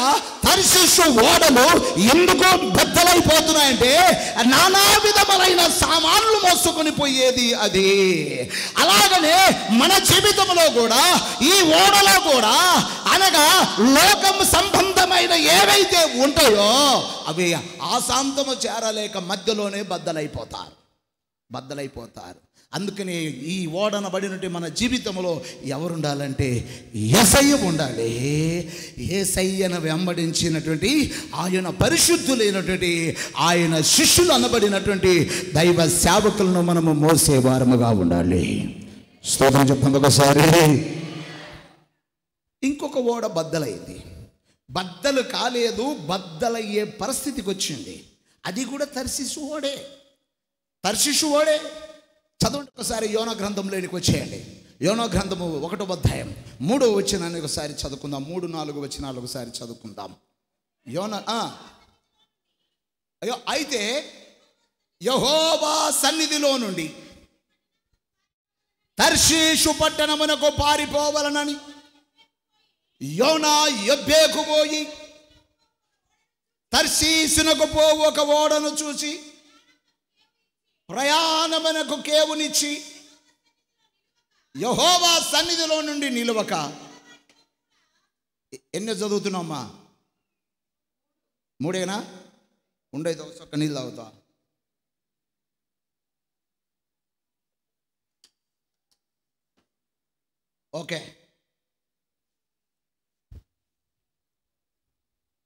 తర్షీషు ఓడలు ఎందుకు బద్దలైపోతున్నాయంటే నానా విధములైన సామాన్లు మోసుకొని పోయేది అది. అలాగనే మన జీవితంలో కూడా ఈ ఓడలో కూడా అనగా లోకం సంబంధమైన ఏవైతే ఉంటాయో అవి ఆశాంతము చేరలేక మధ్యలోనే బద్దలైపోతారు. బద్దలైపోతారు. అందుకని ఈ ఓడనబడినట్టు మన జీవితంలో ఎవరుండాలంటే యేసయ్య ఉండాలి. యేసయ్యను వెంబడించినటువంటి ఆయన పరిశుద్ధులైనటువంటి ఆయన శిష్యులు అనబడినటువంటి దైవ సేవకులను మనము మోసేవారముగా ఉండాలి. స్తోత్రం చెప్పండి ఒకసారి. ఇంకొక ఓడ బద్దలైంది. బద్దలు కాలేదు, బద్దలయ్యే పరిస్థితికి వచ్చింది. అది కూడా తర్షీషు ఓడే. చదవండి ఒకసారి. యోనా గ్రంథంలోనికి వచ్చేయండి. యోనా గ్రంథము 1వ అధ్యాయం 3వ వచనాన్ని ఒకసారి చదువుకుందాం. 3-4 వచనాలు ఒకసారి చదువుకుందాం. యోనా అయితే యెహోవా సన్నిధిలో నుండి తర్షీషు పట్టణమునకు పారిపోవలనని యోనా యొప్పేకు పోయి తర్షీషునకు పోవు ఒక ఓడను చూసి ప్రయాణమునకు కేవునిచ్చి యెహోవా సన్నిధిలో నుండి నిలువక. ఎన్ని చదువుతున్నామ్మా? 3 ఉండేది. ఒక నీళ్ళు తాగుతా. ఓకే.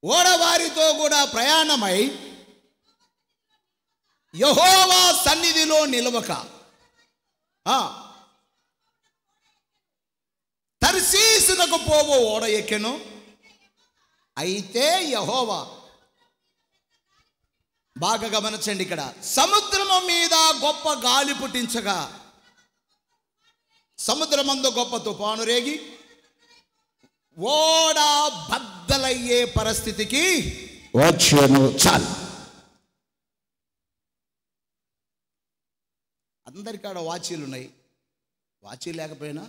ఓడవారితో కూడా ప్రయాణమై యెహోవా సన్నిధిలో నిలవక తర్షీషునకు పోవు ఓడ ఎక్కెను. అయితే యెహోవా, బాగా గమనించండి ఇక్కడ, సముద్రము మీద గొప్ప గాలి పుట్టించగా సముద్రమందు గొప్ప తుఫాను రేగి ఓడ బద్దలయ్యే పరిస్థితికి వచ్చాను. చాలు. అందరికాడ వాచీలు ఉన్నాయి. వాచీ లేకపోయినా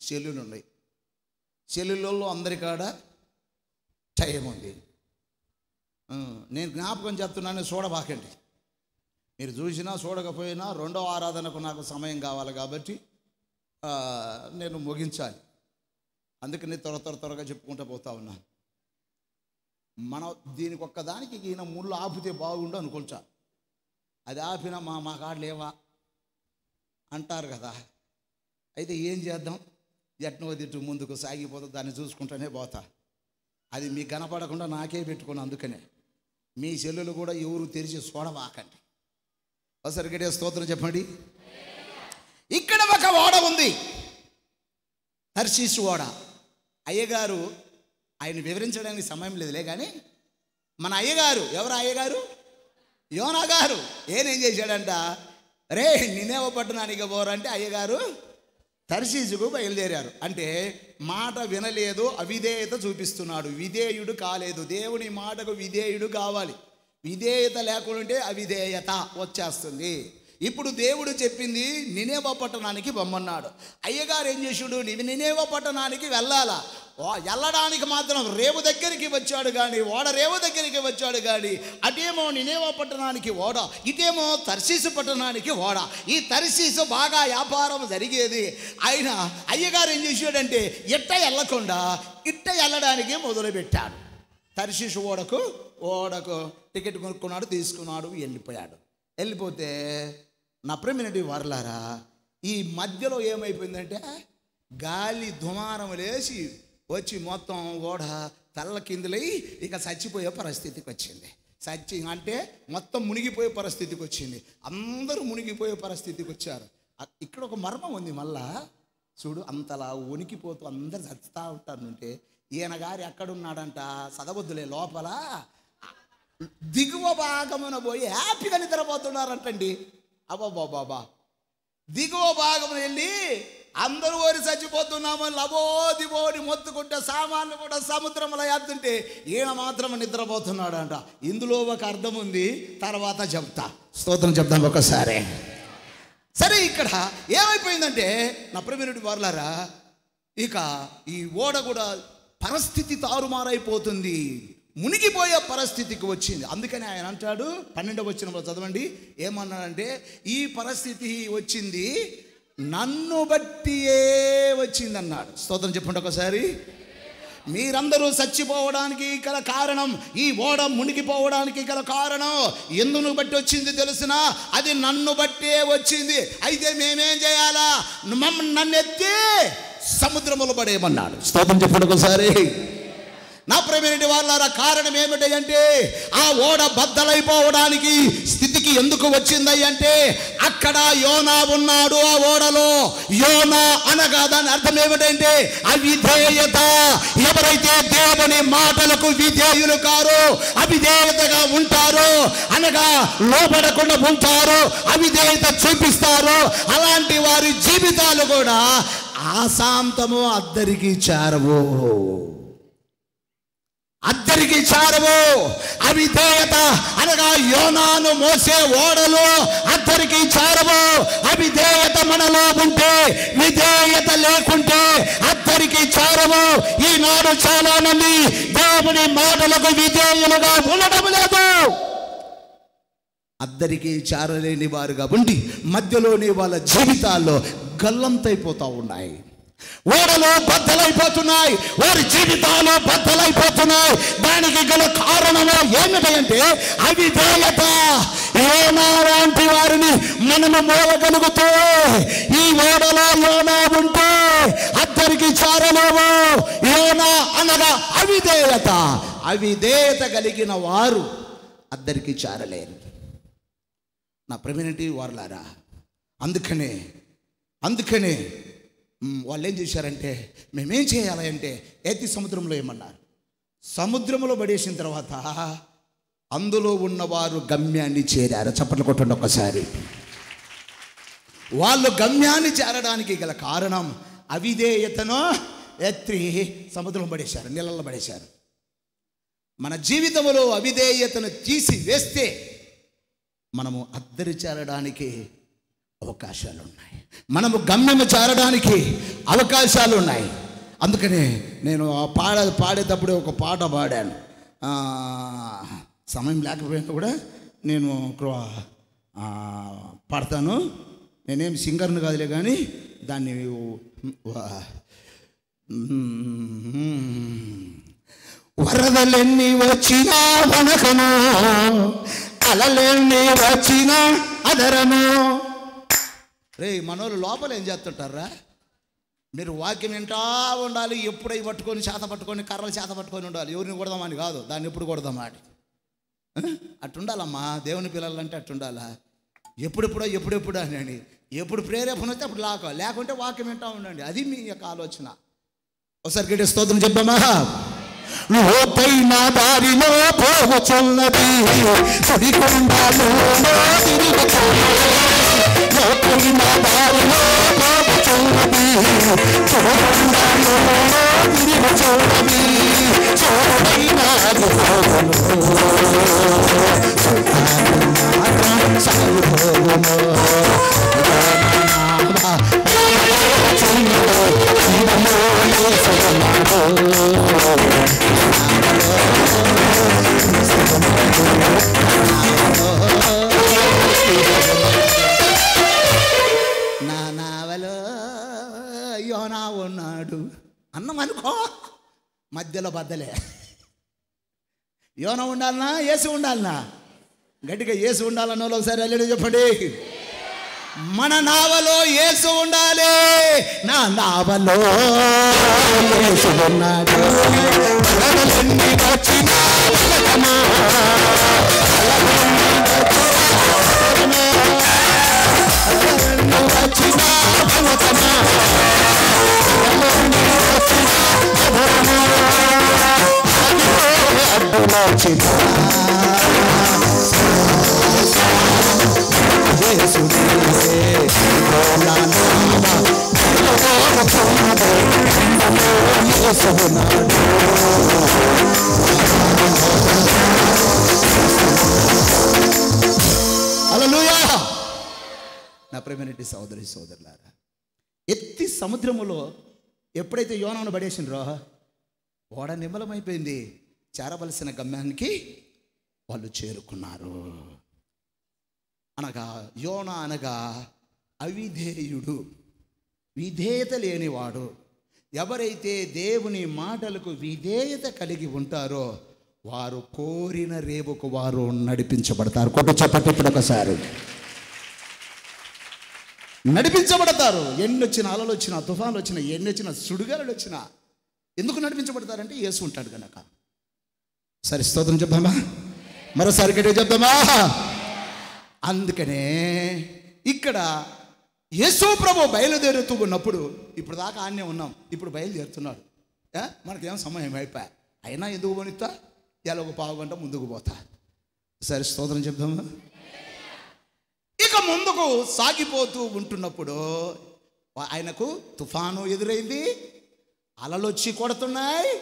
సెల్లులు ఉన్నాయి. సెల్లులలో అందరికాడ టైం ఉంది. నేను జ్ఞాపకం చెప్తున్నాను, చూడబాకండి. మీరు చూసినా చూడకపోయినా 2వ ఆరాధనకు నాకు సమయం కావాలి కాబట్టి నేను ముగించాలి. అందుకని త్వరగా చెప్పుకుంటూ పోతా ఉన్నాను. మనం దీనికి ఒక్కదానికి ఈయన ముళ్ళు ఆపితే బాగుండు అనుకుంటా. అది ఆపినా మా కాడ లేవా అంటారు కదా. అయితే ఏం చేద్దాం, ఎట్నో తిట్టు ముందుకు సాగిపోతా, దాన్ని చూసుకుంటూనే పోతా. అది మీకు కనపడకుండా నాకే పెట్టుకున్నాను. అందుకనే మీ సెల్లులు కూడా ఎవరు తెరిచి చూడవాకండి. ఒకసారి గట్టిగా స్తోత్రం చెప్పండి. ఇక్కడ ఒక ఓడ ఉంది, తర్షీషు ఓడ. అయ్యగారు ఆయన వివరించడానికి సమయం లేదులే కానీ మన అయ్యగారు, ఎవరు అయ్యగారు? యోనా గారు. ఏం చేశాడంట, రే నినేవ పట్టణానికి పోరంటే అయ్యగారు తర్షీషుకు బయలుదేరారు. అంటే మాట వినలేదు, అవిధేయత చూపిస్తున్నాడు. విధేయుడు కాలేదు. దేవుని మాటకు విధేయుడు కావాలి. విధేయత లేకుంటే అవిధేయత వచ్చేస్తుంది. ఇప్పుడు దేవుడు చెప్పింది నినేవ పట్టణానికి పొమ్మన్నాడు. అయ్యగారు ఏం చేశాడు, నినేవ పట్టణానికి వెళ్ళాలా. వెళ్ళడానికి మాత్రం రేవు దగ్గరికి వచ్చాడు కానీ, ఓడ రేవు దగ్గరికి వచ్చాడు కానీ, అటేమో నినేవ పట్టణానికి ఓడ, ఇటేమో తర్షీషు పట్టణానికి ఓడ. ఈ తర్షీషు బాగా వ్యాపారం జరిగేది. ఆయన అయ్యగారు ఏం చేశాడంటే ఇట్ట వెళ్ళకుండా ఇట్ట వెళ్ళడానికి మొదలుపెట్టాడు. తర్షీషు ఓడకు టికెట్ కొనుక్కున్నాడు, తీసుకున్నాడు, వెళ్ళిపోయాడు. వెళ్ళిపోతే నా ప్రేమినటి వర్లారా, ఈ మధ్యలో ఏమైపోయిందంటే గాలి దుమారం లేచి వచ్చి మొత్తం ఓడ తల్ల కిందలై ఇక చచ్చిపోయే పరిస్థితికి వచ్చింది. అంటే మొత్తం మునిగిపోయే పరిస్థితికి వచ్చింది. అందరూ మునిగిపోయే పరిస్థితికి వచ్చారు. ఇక్కడ ఒక మర్మం ఉంది. మళ్ళా చూడు, అంతలా వణికిపోతూ అందరు చచ్చుతూ ఉంటారంటే ఈయన గారు ఎక్కడున్నాడంట, చదవద్దులే, లోపల దిగువ భాగమున పోయి హ్యాపీగా నిద్రపోతున్నారంటండి. అబ్బాబాబా, దిగువ భాగమున వెళ్ళి అందరూ ఓరి చచ్చిపోతున్నామని లబోదిబోని మొత్తుకుంటే సామాన్లు కూడా సముద్రంలో ఎత్తుంటే ఈయన మాత్రం నిద్రపోతున్నాడంట. ఇందులో ఒక అర్థం ఉంది, తర్వాత చెప్తా. స్తోత్రం చెప్తాను ఒకసారి. సరే, ఇక్కడ ఏమైపోయిందంటే నా ప్రేమినుడి వారులారా, ఇక ఈ ఓడ కూడా పరిస్థితి తారుమారైపోతుంది, మునిగిపోయే పరిస్థితికి వచ్చింది. అందుకని ఆయన అంటాడు 12వ వచనంలో చదవండి, ఏమన్నాడంటే ఈ పరిస్థితి వచ్చింది నన్ను బట్టియే వచ్చింది అన్నాడు. స్తోత్రం చెప్పండి ఒకసారి. మీరందరూ చచ్చిపోవడానికి గల కారణం, ఈ ఓడ మునిగిపోవడానికి గల కారణం ఎందును బట్టి వచ్చింది తెలుసునా? అది నన్ను బట్టే వచ్చింది. అయితే మేమేం చేయాలా? నన్ను ఎత్తి సముద్రములో పడేయమన్నాడు. స్తోత్రం చెప్పండి ఒకసారి. నా ప్రియమైన వాళ్ళారా, కారణం ఏమిటంటే ఆ ఓడ బద్దలైపోవడానికి స్థితికి ఎందుకు వచ్చింది అంటే అక్కడ యోనా ఉన్నాడు ఆ ఓడలో. యోనా అనగా దాని అర్థం ఏమిటంటే అవిధేయత. ఎవరైతే దేవుని మాటలకు విధేయులు కారో, అవిధేయతగా ఉంటారో అనగా లోబడకుండా ఉంటారో, అవిధేయత చూపిస్తారో, అలాంటి వారి జీవితాలు కూడా ఆశాంతము అద్దరికి చేరవు. అద్దరికి చేరవు. అవిధేయత అనగా యోనాను మోసే ఓడలు అద్దరికి చేరవు. అవిధేయత మనలో ఉంటే, విధేయత లేకుంటే అద్దరికి చేరవు. ఈనాడు చాలా మంది దేవుని మాటలకు విధేయులుగా ఉండడం లేదు. అద్దరికి చేరలేని వారుగా ఉండి మధ్యలోనే వాళ్ళ జీవితాల్లో గల్లంతైపోతూ ఉన్నాయి. ఓడలు బద్దలైపోతున్నాయి, వారి జీవితాలు బద్దలైపోతున్నాయి. దానికి గల కారణము ఏమిటంటే అవిధేయత. యోనా లాంటి వారిని మనము మోయగలుగుతూ ఈ ఓడలో యోనా ఉంటే అద్దరికి చేరలేవు. యోనా అనగా అవిధేయత. అవిధేయత కలిగిన వారు అద్దరికి చేరలేరు. నా ప్రియమైనటి వారులారా, అందుకనే వాళ్ళు ఏం చేశారంటే మేమేం చేయాలి అంటే ఎత్తి సముద్రంలో ఏమన్నారు. సముద్రంలో పడేసిన తర్వాత అందులో ఉన్నవారు గమ్యాన్ని చేరారు. చప్పట్లు కొట్టండి ఒక్కసారి. వాళ్ళు గమ్యాన్ని చేరడానికి గల కారణం అవిధేయతను ఎత్తి సముద్రంలో పడేశారు, నీళ్ళల్లో పడేశారు. మన జీవితంలో అవిధేయతను తీసి వేస్తే మనము అద్దరి చేరడానికి అవకాశాలు ఉన్నాయి. మనము గమ్యము చేరడానికి అవకాశాలు ఉన్నాయి. అందుకనే నేను పాడేటప్పుడే ఒక పాట పాడాను. సమయం లేకపోయినా కూడా నేను పాడతాను. నేనేం సింగర్ను కాదులే కానీ దాన్ని వరదలెన్ని వచ్చినా వనకను, అలలెన్ని వచ్చినా అదరను. రే మనోళ్ళు లోపల ఏం చేస్తుంటారా? మీరు వాక్యం వింటా ఉండాలి. ఎప్పుడు అవి పట్టుకొని చేత పట్టుకొని కర్రలు చేత పట్టుకొని ఉండాలి. ఎవరిని కొడదామని కాదు, దాన్ని ఎప్పుడు కొడదామా అని అట్టుండాలమ్మా. దేవుని పిల్లలంటే అట్టుండాలా. ఎప్పుడెప్పుడు అని ఎప్పుడు ప్రేరేపణ వస్తే అప్పుడు లేకుంటే వాక్యం వింటా ఉండండి. అది మీ యొక్క ఆలోచన. ఒకసారి గట్టి స్తోత్రం చెప్పమ్మా. లోపైన దారిలో పోవచున్నది, సుడిగుండాలు లోపైన దారిలో పోవచున్నది, సుడిగుండాలు తిరుగుచున్నది, చూడైన నా నావలో యోనా ఉన్నాడు అన్నం అనుకో, మధ్యలో బద్దలే. యోనా ఉండాలనా యేసు ఉండాలనా? గట్టిగా యేసు ఉండాలన్న వాళ్ళు ఒకసారి వెళ్ళి చెప్పండి. మన నావలో యేసు ఉండాలి. నా నావలో యేసు ఉన్నాడు. హల్లెలూయా. నా ప్రియమైనటి సోదరి సోదరులారా, ఎత్తి సముద్రములో ఎప్పుడైతే యోనాను పడేసిండ్రో ఓడ నిమ్మలమైపోయింది. చేరవలసిన గమ్యానికి వాళ్ళు చేరుకున్నారు. అనగా యోనా అనగా అవిధేయుడు, విధేయత లేనివాడు, ఎవరైతే దేవుని మాటలకు విధేయత కలిగి ఉంటారో వారు కోరిన రేవుకు వారు నడిపించబడతారు. కొట్టు చప్పట్లు ఇప్పుడు ఒకసారి. నడిపించబడతారు. ఎన్ని వచ్చిన అలలు వచ్చినా, తుఫాన్లు వచ్చినా, ఎన్ని వచ్చినా, సుడిగాలు వచ్చినా ఎందుకు నడిపించబడతారంటే యేసు ఉంటాడు కనుక. సరే, స్తోత్రం చెప్దామా? మరోసారి గట్టిగా చెప్దామా? అందుకనే ఇక్కడ యేసు ప్రభు బయలుదేరుతూ ఉన్నప్పుడు, ఇప్పుడు దాకా ఆన్నే ఉన్నాం, ఇప్పుడు బయలుదేరుతున్నాడు. మనకేం సమయం అయిపోయా, అయినా ఎందుకు పోనిస్తా, ఎలా ఒక పావు గంట ముందుకు పోతా. సరే, స్తోత్రం చెప్దామా? ఇక ముందుకు సాగిపోతూ ఉంటున్నప్పుడు ఆయనకు తుఫాను ఎదురైంది, అలలు వచ్చి కొడుతున్నాయి,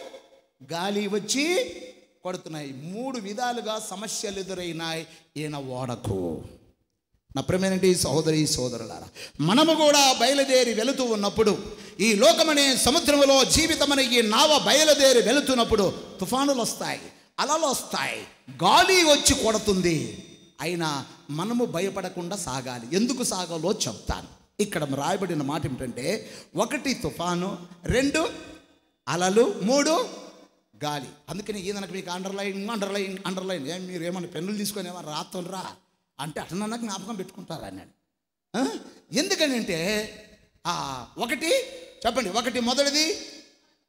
గాలి వచ్చి కొడుతున్నాయి. 3 విధాలుగా సమస్యలు ఎదురైనాయి ఈయన ఓడకు. నా ప్రియమైనటువంటి సహోదరి సోదరులారా, మనము కూడా బయలుదేరి వెళుతూ ఉన్నప్పుడు, ఈ లోకమనే సముద్రంలో జీవితమనే ఈ నావ బయలుదేరి వెళుతున్నప్పుడు తుఫానులు వస్తాయి, అలలు వస్తాయి, గాలి వచ్చి కొడుతుంది. అయినా మనము భయపడకుండా సాగాలి. ఎందుకు సాగాలో చెప్తాను. ఇక్కడ రాయబడిన మాట ఏమిటంటే, 1 తుఫాను, 2 అలలు, 3 గాలి. అందుకని ఈయనకు మీకు అండర్లైన్ ఏం మీరు ఏమన్నా పెన్నులు తీసుకొని ఏమన్నా రాత్తునరా అంటే అటన్నా జ్ఞాపకం పెట్టుకుంటారా అన్నాడు. ఎందుకనంటే 1 చెప్పండి, 1 మొదటిది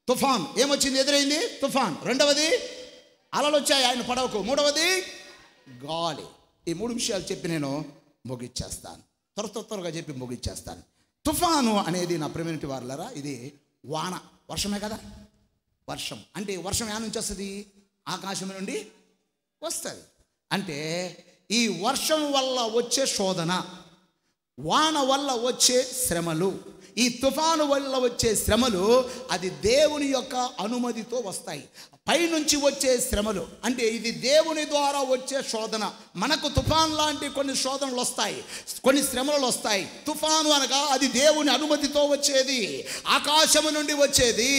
తుఫాన్. ఏమొచ్చింది? ఎదురైంది తుఫాన్. 2వది అలలు వచ్చాయి ఆయన పడవకు. 3వది గాలి. ఈ 3 విషయాలు చెప్పి నేను ముగిచ్చేస్తాను. త్వరగా చెప్పి ముగిచ్చేస్తాను. తుఫాను అనేది నా ప్రియమైనటువంటి వారులారా, ఇది వాన, వర్షమే కదా. వర్షం అంటే వర్షం ఏ నుంచి వస్తుంది? ఆకాశం నుండి వస్తుంది. అంటే ఈ వర్షం వల్ల వచ్చే శోధన, వాన వల్ల వచ్చే శ్రమలు, ఈ తుఫాను వల్ల వచ్చే శ్రమలు అది దేవుని యొక్క అనుమతితో వస్తాయి. పైనుంచి వచ్చే శ్రమలు అంటే ఇది దేవుని ద్వారా వచ్చే శోధన. మనకు తుఫాన్ లాంటి కొన్ని శోధనలు వస్తాయి, కొన్ని శ్రమలు వస్తాయి. తుఫాను అనగా అది దేవుని అనుమతితో వచ్చేది, ఆకాశము నుండి వచ్చేది.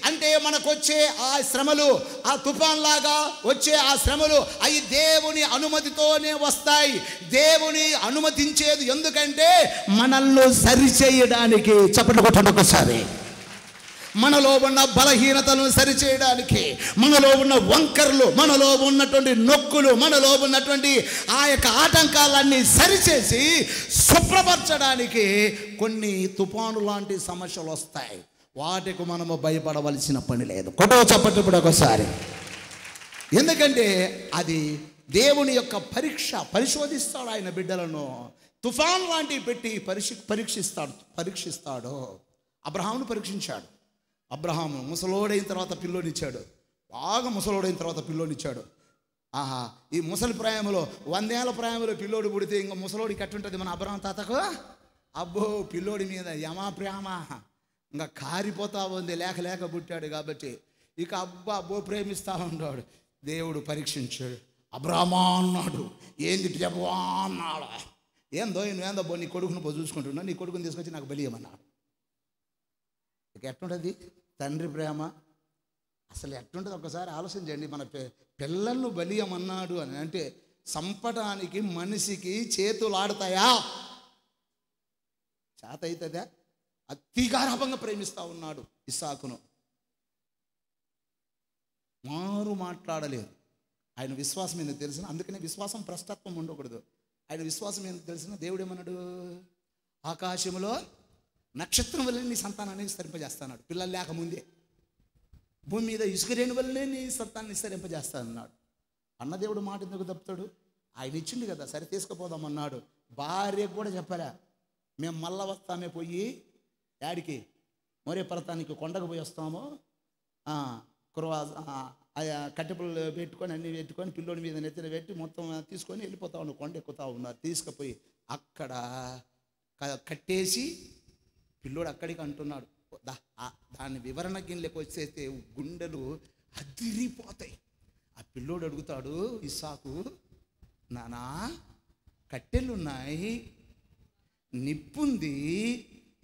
అంటే మనకు వచ్చే ఆ శ్రమలు, ఆ తుఫాన్ లాగా వచ్చే ఆ శ్రమలు అవి దేవుని అనుమతితోనే వస్తాయి. దేవుని అనుమతించేది ఎందుకంటే మనల్ని సరిచేయడానికి. చప్పట్లు కొట్టండి ఒకసారి. మనలో ఉన్న బలహీనతలను సరిచేయడానికి, మనలో ఉన్న వంకర్లు, మనలో ఉన్నటువంటి నొక్కులు, మనలో ఉన్నటువంటి ఆ యొక్క ఆటంకాలన్నీ సరిచేసి శుభ్రపరచడానికి కొన్ని తుఫాను లాంటి సమస్యలు వస్తాయి. వాటికి మనము భయపడవలసిన పని లేదు. కొట్టో చప్పట్లు ఒకసారి. ఎందుకంటే అది దేవుని యొక్క పరిశోధిస్తాడు ఆయన బిడ్డలను. తుఫాన్ లాంటివి పెట్టి పరీక్షిస్తాడు. అబ్రహామును పరీక్షించాడు. అబ్రహాము ముసలోడైన తర్వాత పిల్లోనిచ్చాడు, బాగా ముసలోడైన తర్వాత పిల్లోనిచ్చాడు. ఈ ముసలి ప్రాయంలో 100 ఏళ్ల ప్రాయంలో పిల్లోడు పుడితే ఇంకా ముసలోడికి ఎట్టుంటుంది మన అబ్రహాం తాతకు? అబ్బో, పిల్లోడి మీద యమా ప్రేమ ఇంకా కారిపోతా ఉంది. లేక పుట్టాడు కాబట్టి ఇక అబ్బో ప్రేమిస్తూ ఉన్నాడు. దేవుడు పరీక్షించాడు. అబ్రహామా అన్నాడు. ఏంది ప్రభా అన్నాడు. ఏందో నీ కొడుకును చూసుకుంటున్నా, నీ కొడుకుని తీసుకొచ్చి నాకు బలియమన్నాడు. ఇక ఎట్టుంటుంది తండ్రి ప్రేమ? అసలు ఎట్టుంటుంది ఒకసారి ఆలోచన చేయండి. మన పిల్లలను బలియమన్నాడు అని అంటే చంపడానికి మనిషికి చేతులు ఆడతాయా? చేత అవుతుందా? అతిగారాభంగా ప్రేమిస్తూ ఉన్నాడు ఇస్సాకును. మారు మాట్లాడలేదు. ఆయన విశ్వాసం ఏందో తెలిసిన, అందుకనే విశ్వాసం భ్రష్టత్వం ఉండకూడదు. ఆయన విశ్వాసం ఏందో తెలిసిన దేవుడు ఏమన్నాడు? ఆకాశంలో నక్షత్రం వల్లనే నీ సంతానాన్ని విస్తరింపజేస్తాడు. పిల్లలు లేకముందే భూమి మీద ఇసుక రేణు వల్లనే నీ సంతానాన్ని విస్తరింపజేస్తానన్నాడు. అన్న దేవుడు మాట ఎందుకు తప్పుతాడు? ఆయన ఇచ్చిండు కదా, సరే తీసుకుపోదామన్నాడు. భార్యకు కూడా చెప్పారా, మేము మళ్ళా వస్తామే, పోయి యాడికి మోరే పర్వతానికి కొండకు పోయి వస్తాము, కట్టెపులు పెట్టుకొని అన్నీ పెట్టుకొని పిల్లోడి మీద నెత్తిన పెట్టి మొత్తం తీసుకొని వెళ్ళిపోతా ఉన్నాడు. కొండ ఎక్కుతా ఉన్నారు. తీసుకుపోయి అక్కడ కట్టేసి పిల్లోడు అక్కడికి అంటున్నాడు. దాని వివరణ గిన్నెలకు వచ్చేస్తే గుండెలు అదిరిపోతాయి. ఆ పిల్లోడు అడుగుతాడు ఇస్సాకు, నానా కట్టెలున్నాయి, నిప్పుంది,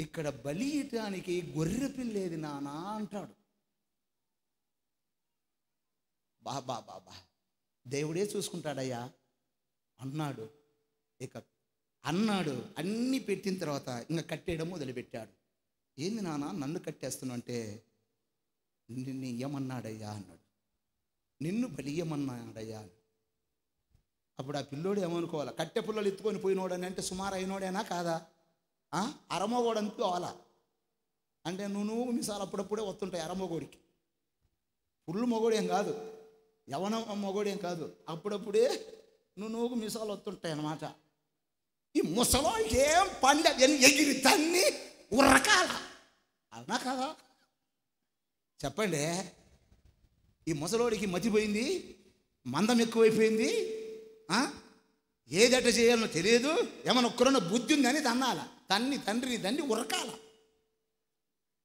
ఇక్కడ బలి ఇయటానికి గొర్రె పిల్లేది నానా అంటాడు. బాబా దేవుడే చూసుకుంటాడయ్యా అన్నాడు. ఇక అన్నాడు. అన్నీ పెట్టిన తర్వాత ఇంకా కట్టేయడం మొదలుపెట్టాడు. ఏంది నాన్న నన్ను కట్టేస్తున్నావు అంటే, నిన్ను ఏమన్నాడయ్యా అన్నాడు. నిన్ను బలియమన్నాడయ్యా. అప్పుడు ఆ పిల్లోడు ఏమనుకోవాలా? కట్టె పుల్లలు ఎత్తుకొని పోయినోడని అంటే సుమారు అయినోడేనా కాదా? అరమోగోడు అనుకోవాలా? అంటే నువ్వు మిసాలు అప్పుడప్పుడే వస్తుంటాయి అరమోగోడికి. పుల్లు మొగోడేం కాదు, యవన మొగోడేం కాదు, అప్పుడప్పుడే నువ్వు మిసాలు వస్తుంటాయి అన్నమాట. ఈ ముసలోడికి ఏం పండ ఎగిరి తన్ని ఉరకాల, అవునా కదా? చెప్పండి. ఈ ముసలోడికి మతిపోయింది, మందం ఎక్కువైపోయింది, ఏదట చేయాలనో తెలియదు. ఏమన్నా ఒక్కరన్న బుద్ధి ఉందని తన్నాల, తండ్రిని తండ్రి ఉరకాల.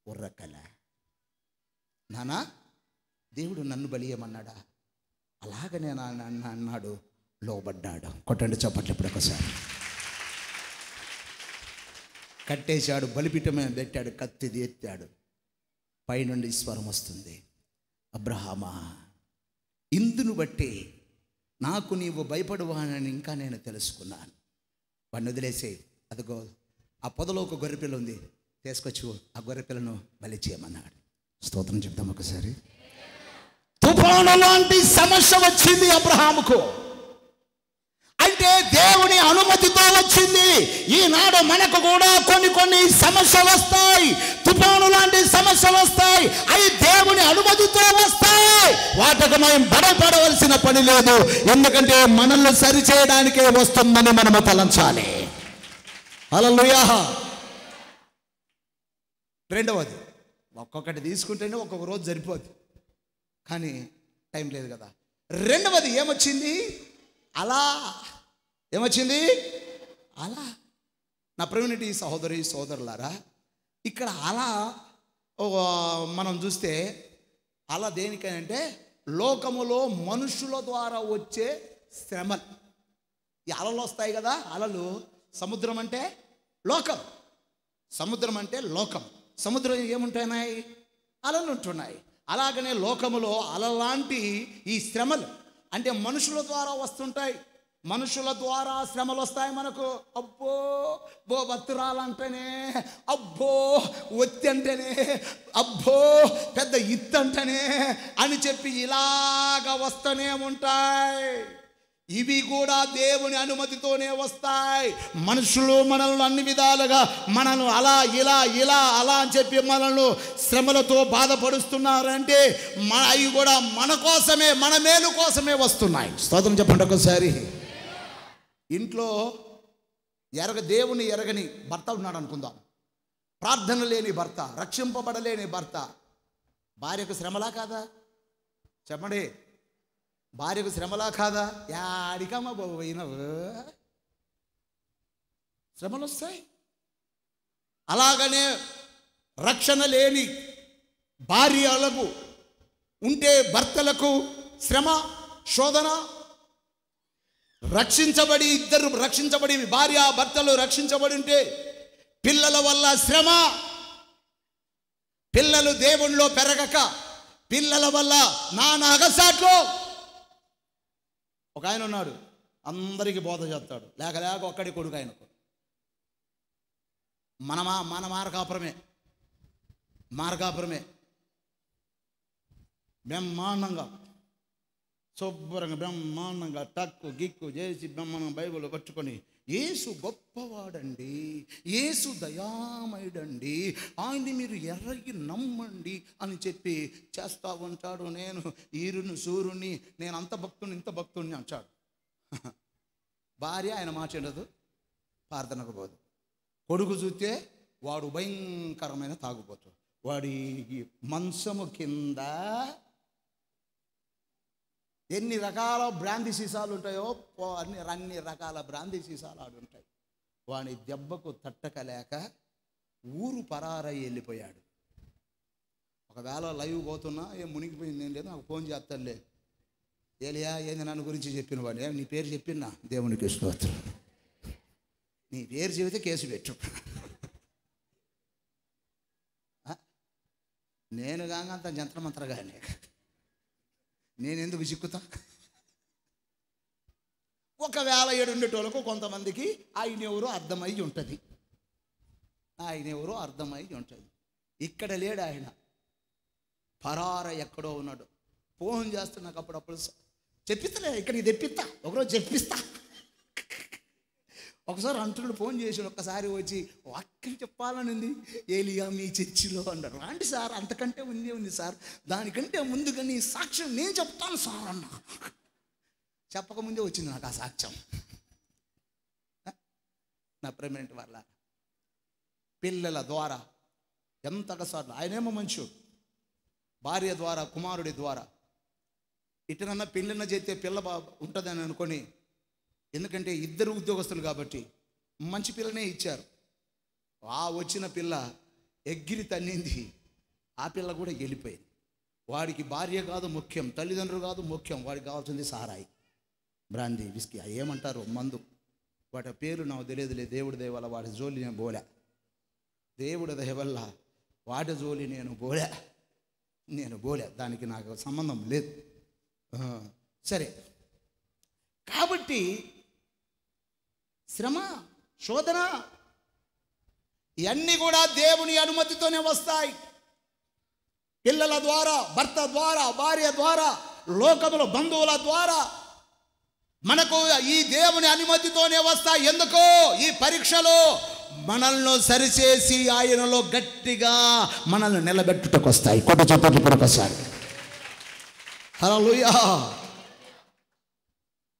ఉర్రకల నానా దేవుడు నన్ను బలియమన్నాడా? అలాగనే అన్నాడు, లోబడ్డాడు. కొట్టండి చప్పట్లు ఇప్పుడు ఒకసారి. కట్టేశాడు, బలిపీఠం మీద పెట్టాడు, కత్తిది ఎత్తాడు. పైనుండి స్వరం వస్తుంది, అబ్రహామా, ఇందును బట్టి నాకు నీవు భయపడువానని ఇంకా నేను తెలుసుకున్నాను. వాడిని వదిలేసి, అదిగో ఆ పొదలో ఒక గొర్రెపిల్ల ఉంది, తీసుకొచ్చు ఆ గొర్రెపిల్లను బలి చేయమన్నాడు. స్తోత్రం చెప్తాం ఒకసారి. తుఫాను లాంటి సమస్య వచ్చింది అబ్రహాముకు. అంటే దేవుని అనుమతితో వచ్చింది. ఈనాడు మనకు కూడా కొన్ని సమస్యలు వస్తాయి, తుఫాను లాంటి సమస్యలు వస్తాయి. అవి దేవుని అనుమతితో వస్తాయి. వాటికి మనం భయపడవలసిన పని లేదు, ఎందుకంటే మనల్ని సరిచేయడానికే వస్తుందని మనము తలంచాలి. హల్లెలూయా. రెండవది, ఒక్కొక్కటి తీసుకుంటేనే ఒక్కొక్క రోజు సరిపోద్ది, కానీ టైం లేదు కదా. రెండవది ఏమొచ్చింది? అలా. ఏమొచ్చింది? అలా. నా ప్రియమైనటి సహోదరి సోదరులారా, ఇక్కడ అలా మనం చూస్తే అలా దేనికనంటే లోకములో మనుషుల ద్వారా వచ్చే శ్రమలు. ఈ అలలు వస్తాయి కదా, అలలు. సముద్రం అంటే లోకం, సముద్రం అంటే లోకం. సముద్రం ఏముంటున్నాయి? అలలు ఉంటున్నాయి. అలాగనే లోకములో అలలాంటి ఈ శ్రమలు అంటే మనుషుల ద్వారా వస్తుంటాయి. మనుషుల ద్వారా శ్రమలు వస్తాయి మనకు. అబ్బో బతురాలంటేనే, అబ్బో ఒత్తి అంటేనే, అబ్బో పెద్ద ఇత్తంటేనే అని చెప్పి ఇలాగ వస్తూనే ఉంటాయి. ఇవి కూడా దేవుని అనుమతితోనే వస్తాయి. మనుషులు మనల్ని అన్ని విధాలుగా మనల్ని అలా ఇలా అని చెప్పి మనల్ని శ్రమలతో బాధపడుస్తున్నారంటే అవి కూడా మన కోసమే, మన మేలు కోసమే వస్తున్నాయి. స్తోత్రం చెప్పండి ఒకసారి. ఇంట్లో దేవుని ఎరగని భర్త ఉన్నాడు అనుకుందాం. ప్రార్థన లేని భర్త, రక్షింపబడలేని భర్త. భార్యకు శ్రమలా కాదా? చెప్పండి, భార్యకు శ్రమలా కాదా? యాడికమ్మ పోయినవు, శ్రమలు వస్తాయి. అలాగనే రక్షణ లేని భార్యలకు ఉంటే భర్తలకు శ్రమ, శోధన. ఇద్దరు రక్షించబడి, భార్య భర్తలు రక్షించబడి ఉంటే పిల్లల వల్ల శ్రమ. పిల్లలు దేవుళ్ళో పెరగక పిల్లల వల్ల నానా అగసాట్లు. ఒక ఆయన ఉన్నాడు, అందరికీ బోధ చేస్తాడు, లేక ఒక్కడి కొడుకు ఆయనకు. మన మార్గాపురమే బ్రహ్మాండంగా, శుభ్రంగా బ్రహ్మాండంగా టక్కు గిక్కు చేసి బ్రహ్మాండంగా బైబిల్ పట్టుకొని, యేసు గొప్పవాడండి, యేసు దయామయుడండి, ఆయన్ని మీరు ఎర్రగి నమ్మండి అని చెప్పి చేస్తూ ఉంటాడు. నేను ఈరుని సూర్యుని, నేను అంత భక్తుని ఇంత భక్తుడిని అంటాడు. భార్య ఆయన మాట్లాడదు, ప్రార్థనకు పోదు. కొడుకు చూస్తే వాడు భయంకరమైన తాగుబోతు. వాడి మంచము కింద ఎన్ని రకాల బ్రాందీ సీసాలు ఉంటాయో, అన్ని రకాల బ్రాందీ సీసాలు ఆడుంటాయి. వాడి దెబ్బకు తట్టకలేక ఊరు పరారై వెళ్ళిపోయాడు. ఒకవేళ లైవ్ పోతున్నా ఏం మునిగిపోయింది ఏం లేదు, నాకు ఫోన్ చేస్తానులే, ఏలియా ఏంది నన్ను గురించి చెప్పిన వాడు, నీ పేరు చెప్పినా దేవునికి స్తోత్రం, నీ పేరు చెబితే కేసు పెట్టు. నేను కాగా అంత జంత్రమంత్రగానే, నేనెందుకు చిక్కుతా? ఒకవేళ ఏడుండేటోళ్ళకు కొంతమందికి ఆయన ఎవరో అర్థమై ఉంటుంది, ఇక్కడ లేడు ఆయన. పరార ఎక్కడో ఉన్నాడు. ఫోన్ చేస్తే నాకు అప్పుడప్పుడు చెప్పిస్తలే, ఇక్కడికి తెప్పిస్తా, ఒకరోజు చెప్పిస్తా. ఒకసారి అంటున్నాడు, ఫోన్ చేసాడు, ఒక్కసారి వచ్చి వాక్యం చెప్పాలని ఉంది, ఏలియా మీ చర్చిలో అన్నాడు. రాండి సార్, అంతకంటే ఉంది సార్, దానికంటే ముందుగా నీ సాక్ష్యం నేను చెప్తాను సార్ అన్న. చెప్పకముందే వచ్చింది నాకు ఆ సాక్ష్యం. నా ప్రేమేంటి వాళ్ళ పిల్లల ద్వారా ఎంతగా సార్లు ఆయనేమో మంచోడు, భార్య ద్వారా, కుమారుడి ద్వారా ఇటనన్నా పెళ్ళిన చేస్తే పిల్ల ఉంటుందని అనుకొని, ఎందుకంటే ఇద్దరు ఉద్యోగస్తులు కాబట్టి మంచి పిల్లనే ఇచ్చారు. ఆ వచ్చిన పిల్ల ఎగిరి తన్నింది, ఆ పిల్ల కూడా వెళ్ళిపోయింది. వాడికి భార్య కాదు ముఖ్యం, తల్లిదండ్రులు కాదు ముఖ్యం, వాడికి కావాల్సింది సారాయి, బ్రాందీ, విస్కీ, ఏమంటారు మందు, వాటి పేరు నాకు తెలియదులే. దేవుడి దయ వల్ల వాడి జోలి నేను పోలే, దేవుడి దయ వల్ల వాటి జోలి నేను పోలే, దానికి నాకు సంబంధం లేదు. సరే, కాబట్టి శ్రమ, శోధన ఇవన్నీ కూడా దేవుని అనుమతితోనే వస్తాయి. పిల్లల ద్వారా, భర్త ద్వారా, భార్య ద్వారా, లోకముల బంధువుల ద్వారా మనకు ఈ దేవుని అనుమతితోనే వస్తాయి. ఎందుకో ఈ పరీక్షలో మనల్ని సరిచేసి ఆయనలో గట్టిగా మనల్ని నిలబెట్టుటకు వస్తాయి. కొత్త చెప్పట్లు కొరకొస్తాయి. హల్లెలూయా.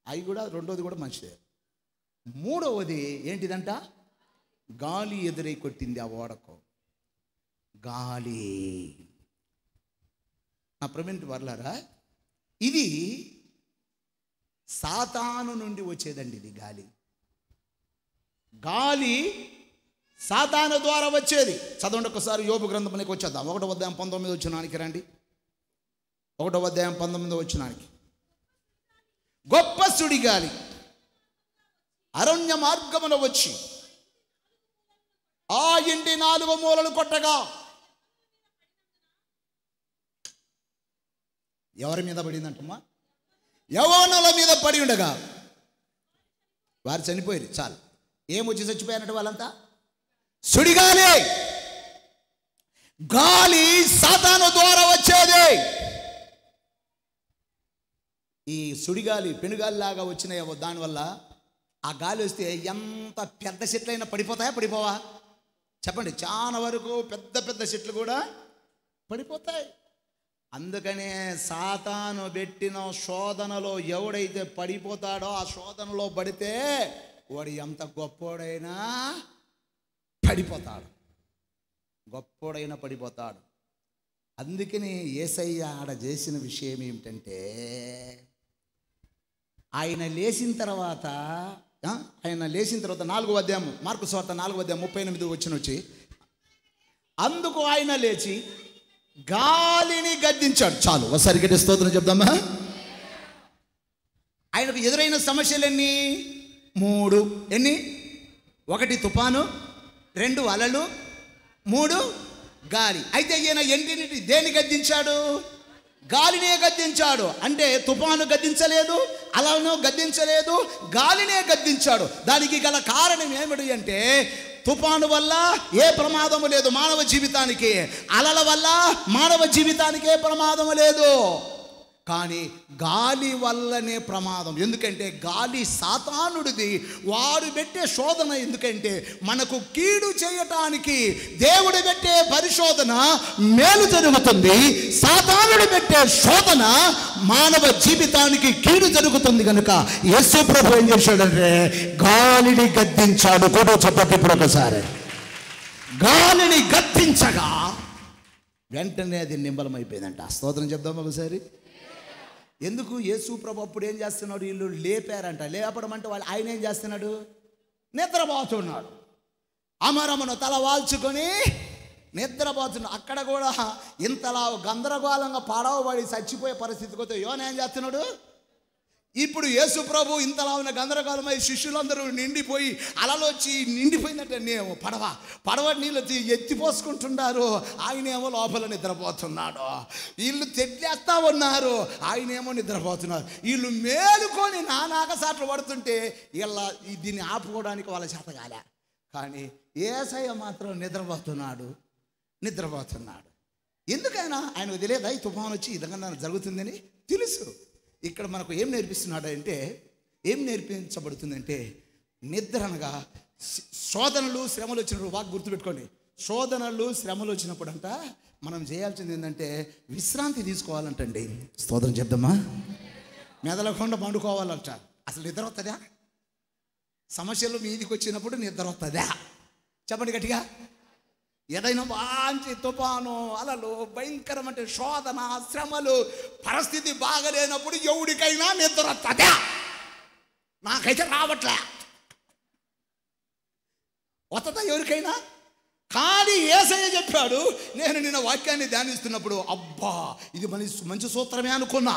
అవి కూడా రెండోది కూడా మంచిదే. మూడవది ఏంటిదంట? గాలి ఎదురై కొట్టింది ఆ ఓడకు. గాలి. నా ప్రవీణ్ వర్లారా, ఇది సాతాను నుండి వచ్చేదండి. ఇది గాలి సాతాను ద్వారా వచ్చేది. చదవండి ఒకసారి యోబు గ్రంథంలోకి వచ్చేద్దాం. 1వ అధ్యాయం 19వ వచనానికి రండి. 1వ అధ్యాయం 19వ వచనానికి. గొప్ప సుడిగాలి అరణ్య మార్గమున వచ్చి ఆ ఇంటి 4 మూలలు కొట్టగా ఎవరి మీద పడిందంటమ్మా? యవ్వనుల మీద పడి ఉండగా వారు చనిపోయారు. చాలు. ఏమొచ్చి చచ్చిపోయారంటే వాళ్ళంతా? సుడిగాలి. గాలి సాతాను ద్వారా వచ్చేది. ఈ సుడిగాలి పెనుగాలి లాగా వచ్చినాయి. దానివల్ల ఆ గాలి వస్తే ఎంత పెద్ద చెట్లైనా పడిపోతాయా? పడిపోవా? చెప్పండి. చాలా వరకు పెద్ద పెద్ద చెట్లు కూడా పడిపోతాయి. అందుకనే సాతాను పెట్టిన శోధనలో ఎవడైతే పడిపోతాడో, ఆ శోధనలో పడితే వాడు ఎంత గొప్పోడైనా పడిపోతాడు. గొప్పోడైనా పడిపోతాడు. అందుకని యేసయ్య ఆడ చేసిన విషయం ఏమిటంటే, ఆయన లేచిన తర్వాత 4వ అధ్యాయం, మార్కు సువార్త 4వ అధ్యాయం 38వ వచనం వచ్చి, అందుకు ఆయన లేచి గాలిని గద్దించాడు. చాలు, ఒకసారి గట్టి స్తోత్రం చెప్దామా? ఆయనకు ఎదురైన సమస్యలు ఎన్ని? 3. ఎన్ని? 1 తుఫాను, 2 అలలు, 3 గాలి. అయితే ఈయన దేన్ని గద్దించాడు? గాలినే గద్దించాడు. అంటే తుఫాను గద్దించలేదు, అలలను గద్దించలేదు, గాలినే గద్దించాడు. దానికి గల కారణం ఏమిటి అంటే, తుఫాను వల్ల ఏ ప్రమాదము లేదు మానవ జీవితానికి, అలల వల్ల మానవ జీవితానికే ప్రమాదము లేదు, కానీ గాలి వల్లనే ప్రమాదం. ఎందుకంటే గాలి సాతానుడిది. వాడు పెట్టే శోధన ఎందుకంటే మనకు కీడు చేయటానికి. దేవుడు పెట్టే పరిశోధన మేలు జరుగుతుంది, సాతానుడు పెట్టే శోధన మానవ జీవితానికి కీడు జరుగుతుంది. కనుక యేసు ప్రభు ఏం చేశాడంటే గాలిని గద్దించాడు. కూడా చెప్పండి ఇప్పుడు ఒకసారి. గాలిని గద్దించగా వెంటనే అది నింబలమైపోయిందంట. స్తోత్రం చెప్దాం ఒకసారి. ఎందుకు? యేసు ప్రభు అప్పుడు ఏం చేస్తున్నాడు? వీళ్ళు లేపారంట. లేపడం అంటే ఆయన ఏం చేస్తున్నాడు? నిద్రపోతున్నాడు. అమరమును తల వాల్చుకొని నిద్రపోతున్నాడు. అక్కడ కూడా ఇంతలా గందరగోళంగా పడవబడి చచ్చిపోయే పరిస్థితికి వస్తే యోన ఏం చేస్తున్నాడు? ఇప్పుడు యేసు ప్రభు ఇంతలా ఉన్న గందరగోళమై శిష్యులందరూ నిండిపోయి అలలోచ్చి నిండిపోయిందంటే పడవ నీళ్ళు ఎత్తిపోసుకుంటున్నారు. ఆయనేమో లోపల నిద్రపోతున్నాడు. వీళ్ళు తెడ్లేస్తా ఉన్నారు, ఆయనేమో నిద్రపోతున్నారు. వీళ్ళు మేలుకొని నానాకసాట్లు పడుతుంటే దీన్ని ఆపుకోవడానికి వాళ్ళ చేత కాలే. కానీ యేసయ్య మాత్రం నిద్రపోతున్నాడు. ఎందుకైనా ఆయనకు తెలియదా ఈ తుఫాను వచ్చి ఈ విధంగా జరుగుతుందని? తెలుసు. ఇక్కడ మనకు ఏం నేర్పిస్తున్నాడంటే, ఏం నేర్పించబడుతుందంటే, నిద్ర అనగా శోధనలు శ్రమలు వచ్చినప్పుడు బాగా గుర్తుపెట్టుకోండి. శోధనలు శ్రమలు వచ్చినప్పుడు అంట మనం చేయాల్సింది ఏంటంటే విశ్రాంతి తీసుకోవాలంటండి. స్తోత్రం చెప్దామా? మెదలకుండా పండుకోవాలంట. అసలు నిద్ర వస్తుందా? సమస్యలు మీదికి వచ్చినప్పుడు నిద్ర వస్తుందా? చెప్పండి గట్టిగా. ఏదైనా వాంచి తుఫాను అలలు భయంకరమైన శోధన శ్రమలు పరిస్థితి బాగలేనప్పుడు ఎవడికైనా నిద్ర వస్తుందా? నాకైతే రావట్లే. వస్తుందా ఎవరికైనా? కానీ యేసయ్య చెప్పాడు, నేను నిన్న వాక్యాన్ని ధ్యానిస్తున్నప్పుడు అబ్బా ఇది మంచి సూత్రమే అనుకున్నా.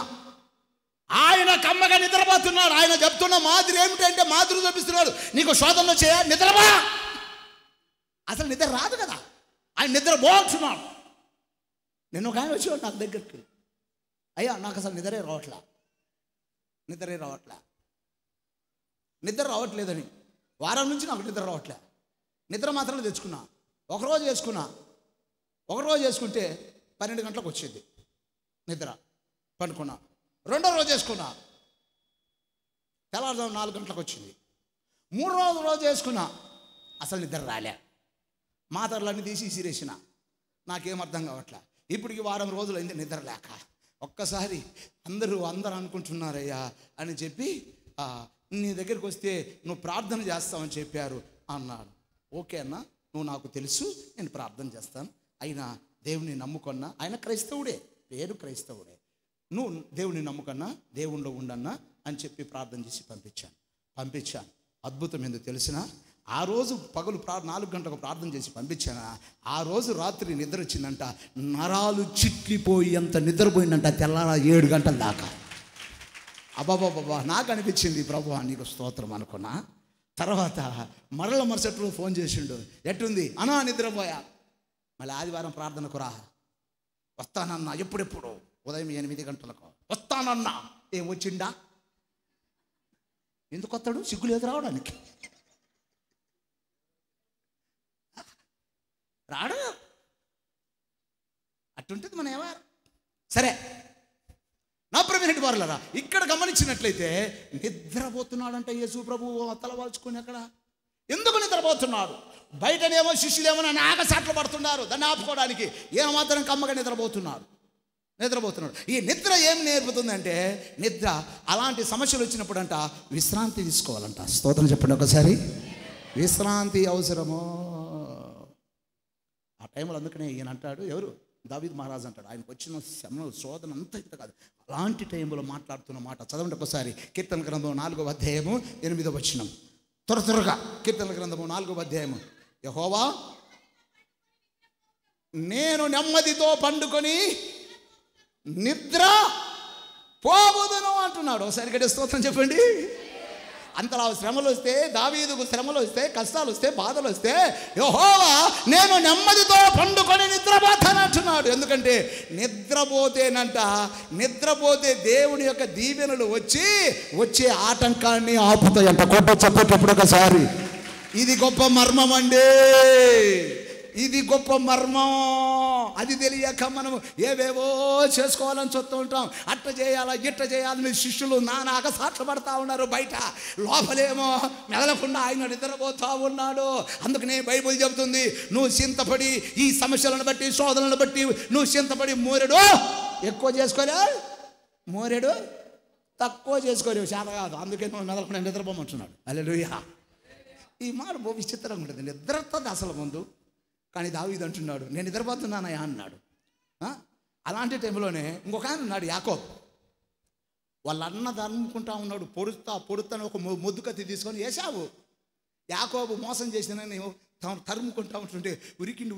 ఆయన కమ్మగా నిద్రపోతున్నాడు. ఆయన చెప్తున్న మాదిరి ఏమిటంటే, మాదిరి చూపిస్తున్నాడు, నీకు శోధనలో చేయ నిద్రపా. అసలు నిద్ర రాదు కదా, ఆయన నిద్రపోతున్నాడు. నేను ఒక ఆయన వచ్చాడు నాకు దగ్గరికి, అయ్యా నాకు అసలు నిద్రే రావట్లే, నిద్ర రావట్లేదని. వారం నుంచి నాకు నిద్ర రావట్లే. నిద్ర మాత్రమే తెచ్చుకున్నా. ఒకరోజు వేసుకుంటే 12 గంటలకు వచ్చేది నిద్ర, పండుకున్నా. రెండో రోజు వేసుకున్నా, తెల్లవారుజాము 4 గంటలకు వచ్చింది. 3వ రోజు వేసుకున్నా, అసలు నిద్ర రాలే. మాతర్లన్నీ తీసి సిరేసిన. నాకేం అర్థం కావట్లే. ఇప్పటికి వారం రోజులు అయింది నిద్ర లేక. ఒక్కసారి అందరూ అనుకుంటున్నారయ్యా అని చెప్పి, నీ దగ్గరికి వస్తే నువ్వు ప్రార్థన చేస్తావని చెప్పారు అన్నాడు. ఓకే అన్న, నువ్వు నాకు తెలుసు, నేను ప్రార్థన చేస్తాను. అయినా దేవుని నమ్ముకున్నా, ఆయన క్రైస్తవుడే, పేరు క్రైస్తవుడే, నువ్వు దేవుని నమ్ముకన్నా దేవుణ్ణిలో ఉండన్నా అని చెప్పి ప్రార్థన చేసి పంపించాను. అద్భుతం ఎందుకు తెలిసిన, ఆ రోజు పగలు 4 గంటలకు ప్రార్థన చేసి పంపించాను. ఆ రోజు రాత్రి నిద్ర వచ్చిందంట, నరాలు చిట్లిపోయి అంత నిద్రపోయిందంట, తెల్లార 7 గంటల దాకా. అబ్బాబాబా నాకు అనిపించింది, ప్రభువా నీకు స్తోత్రం అనుకున్నా. తర్వాత మరుసటి రోజు ఫోన్ చేసిండు, ఎట్టుంది అన్నా? నిద్రపోయా. మళ్ళీ ఆదివారం ప్రార్థనకు రా, వస్తానన్నా. ఎప్పుడెప్పుడు? ఉదయం 8 గంటలకు వస్తానన్నా. ఏం వచ్చిండా? ఎందుకు వస్తాడు? సిగ్గు లేదు రావడానికి. రాడు. అట్టుంటుంది మన ఎవరు. సరే నా ప్రభుని వారులారా, ఇక్కడ గమనించినట్లయితే నిద్రపోతున్నాడంట యేసు ప్రభువు తలవాల్చుకుని. అక్కడ ఎందుకు నిద్రపోతున్నాడు? బయటనేమో శిష్యులేమో నాగసాట్లు పడుతున్నారు దాన్ని ఆపుకోవడానికి, ఈయన మాత్రం కమ్మగా నిద్రపోతున్నాడు. ఈ నిద్ర ఏం నేర్పుతుందంటే, నిద్ర అలాంటి సమస్యలు వచ్చినప్పుడు అంట విశ్రాంతి తీసుకోవాలంట. స్తోత్రం చెప్పండి ఒకసారి. విశ్రాంతి అవసరమో ఆ టైంలో. అందుకనే ఈయన అంటాడు, ఎవరు? దావీదు మహారాజు అంటాడు, ఆయనకు వచ్చిన శ్రమ శోధన అంతా ఇంత కాదు, అలాంటి టైంలో మాట్లాడుతున్న మాట చదవండి ఒకసారి. కీర్తన గ్రంథం 4వ అధ్యాయము 8వ వచనం. త్వరగా కీర్తన గ్రంథము 4వ అధ్యాయము. యెహోవా నేను నెమ్మదితో పండుకొని నిద్ర పోవదును అంటున్నాడు. ఒకసారి గట్టి స్తోత్రం చెప్పండి. అంతలా శ్రమలు వస్తే, దావీదుకు శ్రమలు వస్తే, కష్టాలు వస్తే, బాధలు వస్తే, యెహోవా నేను నెమ్మదితో పండుకొని నిద్రపోతాను అంటున్నాడు. ఎందుకంటే నిద్రపోతే దేవుని యొక్క దీవెనలు వచ్చే ఆటంకాన్ని ఆపుతాయంట. కొట్ట చెప్పేటప్పుడు ఒకసారి. ఇది గొప్ప మర్మం అండి, ఇది గొప్ప మర్మం. అది తెలియక మనము ఏవేవో చేసుకోవాలని చూస్తూ ఉంటాం. అట్ట చేయాలా ఇట్ట చేయాలని శిష్యులు నానాగా సాక్షపడతా ఉన్నారు. బయట లోపలేమో మెదలకుండా ఆయన నిద్రపోతూ ఉన్నాడు. అందుకనే బైబిల్ చెబుతుంది, నువ్వు చింతపడి ఈ సమస్యలను బట్టి శోధనలను బట్టి నువ్వు చింతపడి మోరెడు ఎక్కువ చేసుకోలే, మోరెడు తక్కువ చేసుకోలేవు, చేత కాదు. అందుకే నువ్వు మెదలకుండా నిద్రపోమంటున్నాడు. హల్లెలూయా. ఈ మాట బహు విచిత్రంగా ఉంటుంది. నిద్రతో అసలు ముందు, కానీ దావీదు అంటున్నాడు నేను నిద్రపోతున్నానయ్యా అన్నాడు. అలాంటి టైంలోనే ఇంకొక ఆయన ఉన్నాడు, యాకోబు. వాళ్ళ అన్న తరుముకుంటా ఉన్నాడు, పొడుతాను ఒక మొద్దుకత్తి తీసుకొని. ఏశావు యాకోబు మోసం చేసిన తరుముకుంటా ఉంటుంటే ఉరికిండు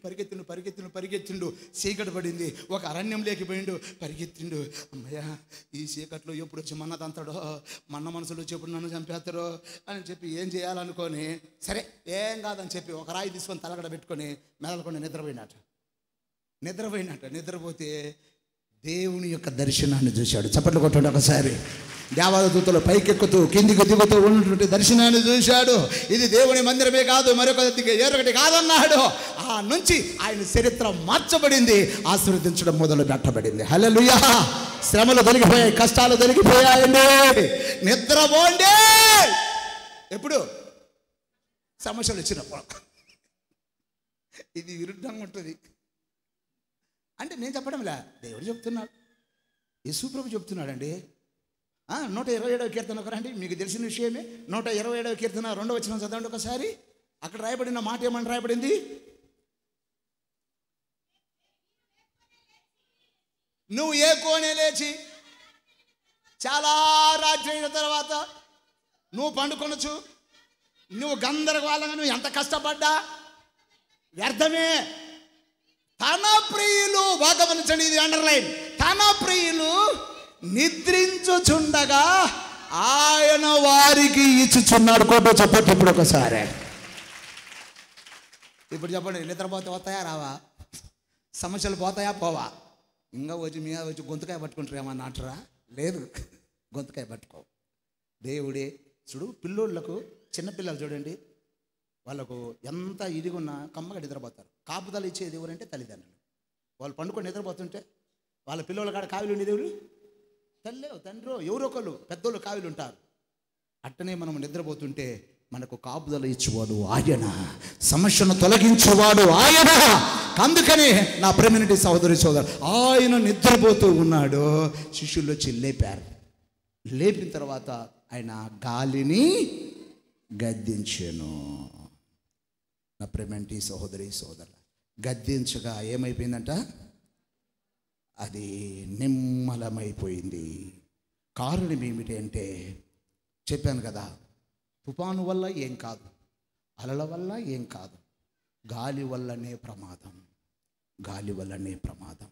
పరిగెత్తిండు. చీకటి పడింది, ఒక అరణ్యం లేకపోయిండు, పరిగెత్తిండు. అమ్మయ్యా ఈ చీకట్లో ఎప్పుడు వచ్చి మన్నదంతాడో, మన్న మనసులో వచ్చి ఎప్పుడు నన్ను చంపేస్తారో అని చెప్పి ఏం చేయాలనుకొని, సరే ఏం కాదని చెప్పి ఒక రాయి తీసుకొని తలగడ పెట్టుకొని మెదలకుండా నిద్రపోతే దేవుని యొక్క దర్శనాన్ని చూశాడు. చప్పట్లు కొట్టండి ఒకసారి. దేవదూతలు పైకెక్కుతూ కిందికి దిగుతూ ఉన్నటువంటి దర్శనాన్ని చూశాడు. ఇది దేవుని మందిరమే కాదు, మరొకటి కాదన్నాడు. ఆ నుంచి ఆయన చరిత్ర మార్చబడింది, ఆశీర్వదించడం మొదలు పెట్టబడింది. హల్లెలూయా. శ్రమలు తొలగిపోయాయి, కష్టాలు తొలగిపోయాయండి. నిద్రపోండి. ఎప్పుడు? సమస్యలు వచ్చినప్పుడు. ఇది విరుద్ధంగా ఉంటుంది. అంటే నేను చెప్పడంలే, దేవుడు చెప్తున్నాడు, యేసుప్రభు చెప్తున్నాడండి. 127వ కీర్తన ఒకరండి, మీకు తెలిసిన విషయమే. 127వ కీర్తన 2వ వచనం చదవండి ఒకసారి. అక్కడ రాయబడిన మాట ఏమని రాయబడింది? నువ్వు ఏ కోనే లేచి చాలా రాత్రి అయిన తర్వాత నువ్వు పండుకొనొచ్చు. నువ్వు గందరగోళంగా నువ్వు ఎంత కష్టపడ్డా వ్యర్థమే. తన ప్రియులు, గమనించండి, ఇది అండర్లైన్, తన ప్రియులు నిద్రించుచుండగా ఆయన వారికి ఇచ్చుచున్నాడు. కోట చెప్పండి ఇప్పుడు ఒకసారి. ఇప్పుడు చెప్పండి, నిద్రపోతే పోతాయా రావా? సమస్యలు పోతాయా పోవా? ఇంకా వచ్చి మీద వచ్చి గొంతుకాయ పట్టుకుంటారు ఏమన్నా అంటారా? లేదు, గొంతుకాయ పట్టుకో. దేవుడే చూడు, పిల్లోళ్ళకు, చిన్నపిల్లలు చూడండి, వాళ్ళకు ఎంత ఇదిగున్నా కమ్మగా నిద్రపోతారు. కాపుదలు ఇచ్చేది ఎవరంటే తల్లిదండ్రులు. వాళ్ళు పండుకొని నిద్రపోతుంటే వాళ్ళ పిల్లల కాడ కావిలు ఉండేది ఎవరు? తల్లి, తండ్రి, ఎవరో ఒకళ్ళు పెద్దోళ్ళు కావిలు ఉంటారు. అట్టనే మనం నిద్రపోతుంటే మనకు కాపుదల ఇచ్చేవాడు ఆయన, సమస్యను తొలగించేవాడు ఆయన. అందుకని నా ప్రేమనిటి సోదరి సోదరు, ఆయన నిద్రపోతూ ఉన్నాడు. శిష్యులు వచ్చి లేపారు. లేపిన తర్వాత ఆయన గాలిని గద్దించాను. నా ప్రేమనిటి సహోదరి సోదరు, గద్దించగా ఏమైపోయిందంట? అది నిమ్మలమైపోయింది. కారణం ఏమిటి అంటే చెప్పాను కదా, తుఫాను వల్ల ఏం కాదు, అలల వల్ల ఏం కాదు, గాలి వల్లనే ప్రమాదం. గాలి వల్లనే ప్రమాదం.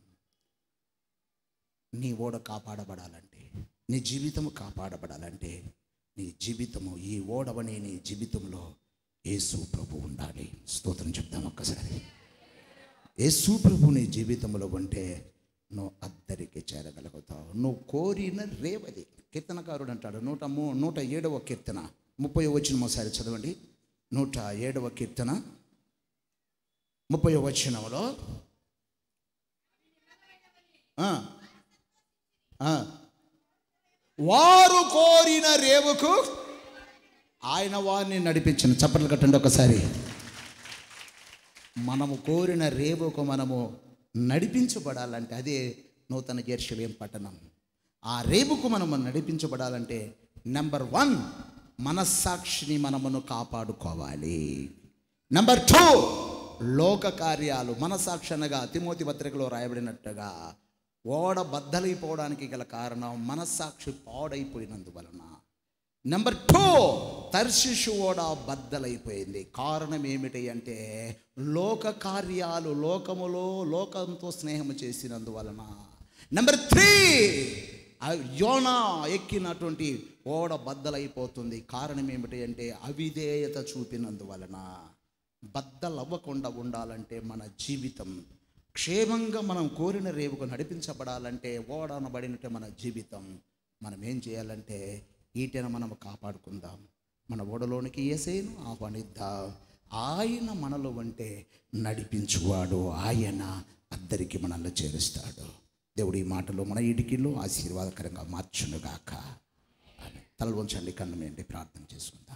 నీ ఓడ కాపాడబడాలంటే, నీ జీవితము కాపాడబడాలంటే, నీ జీవితము, ఈ ఓడవనే నీ జీవితంలో యేసు ప్రభు ఉండాలి. స్తోత్రం చెప్తాం ఒక్కసారి. యేసు ప్రభు నీ జీవితంలో ఉంటే నువ్వు అద్దరికి చేరగలుగుతావు. నువ్వు కోరిన రేవది. కీర్తనకారుడు అంటాడు, 107వ కీర్తన 30వ వచనం ఒకసారి చదవండి. 107వ కీర్తన 30వ వచనంలో వారు కోరిన రేవుకు ఆయన వారిని నడిపించిన. చప్పట్లు కట్టండి ఒకసారి. మనము కోరిన రేవుకు మనము నడిపించబడాలంటే అదే నూతన యెరూషలేము పట్టణం. ఆ రేవుకు మనము నడిపించబడాలంటే నెంబర్ 1, మనస్సాక్షిని మనమును కాపాడుకోవాలి. నెంబర్ 2, లోక కార్యాలు. మనస్సాక్షి అనగా తిమోతి పత్రికలో రాయబడినట్టుగా ఓడ బద్దలైపోవడానికి గల కారణం మనస్సాక్షి పాడైపోయినందువలన. నెంబర్ 2, తర్షీషు ఓడ బద్దలైపోయింది. కారణం ఏమిటి అంటే లోక కార్యాలు, లోకములో లోకంతో స్నేహము చేసినందువలన. నెంబర్ 3, యోనా ఎక్కినటువంటి ఓడ బద్దలైపోతుంది. కారణం ఏమిటి అంటే అవిధేయత చూపినందువలన. బద్దలవ్వకుండా ఉండాలంటే మన జీవితం క్షేమంగా మనం కోరిన రేవుకు నడిపించబడాలంటే, ఓడ అనబడినట్టే మన జీవితం. మనం ఏం చేయాలంటే ఈటెను మనం కాపాడుకుందాం. మన ఓడలోనికి యేసేను ఆహ్వానిద్దాం. ఆయన మనలో ఉంటే నడిపించువాడు ఆయన, అద్దరికి మనల్ని చేరుస్తాడు. దేవుడు ఈ మాటలో మన ఇడికిలో ఆశీర్వాదకరంగా మార్చునుగాక. తల వంచండి, కన్ను మూయండి, ప్రార్థన చేసుకుందాం.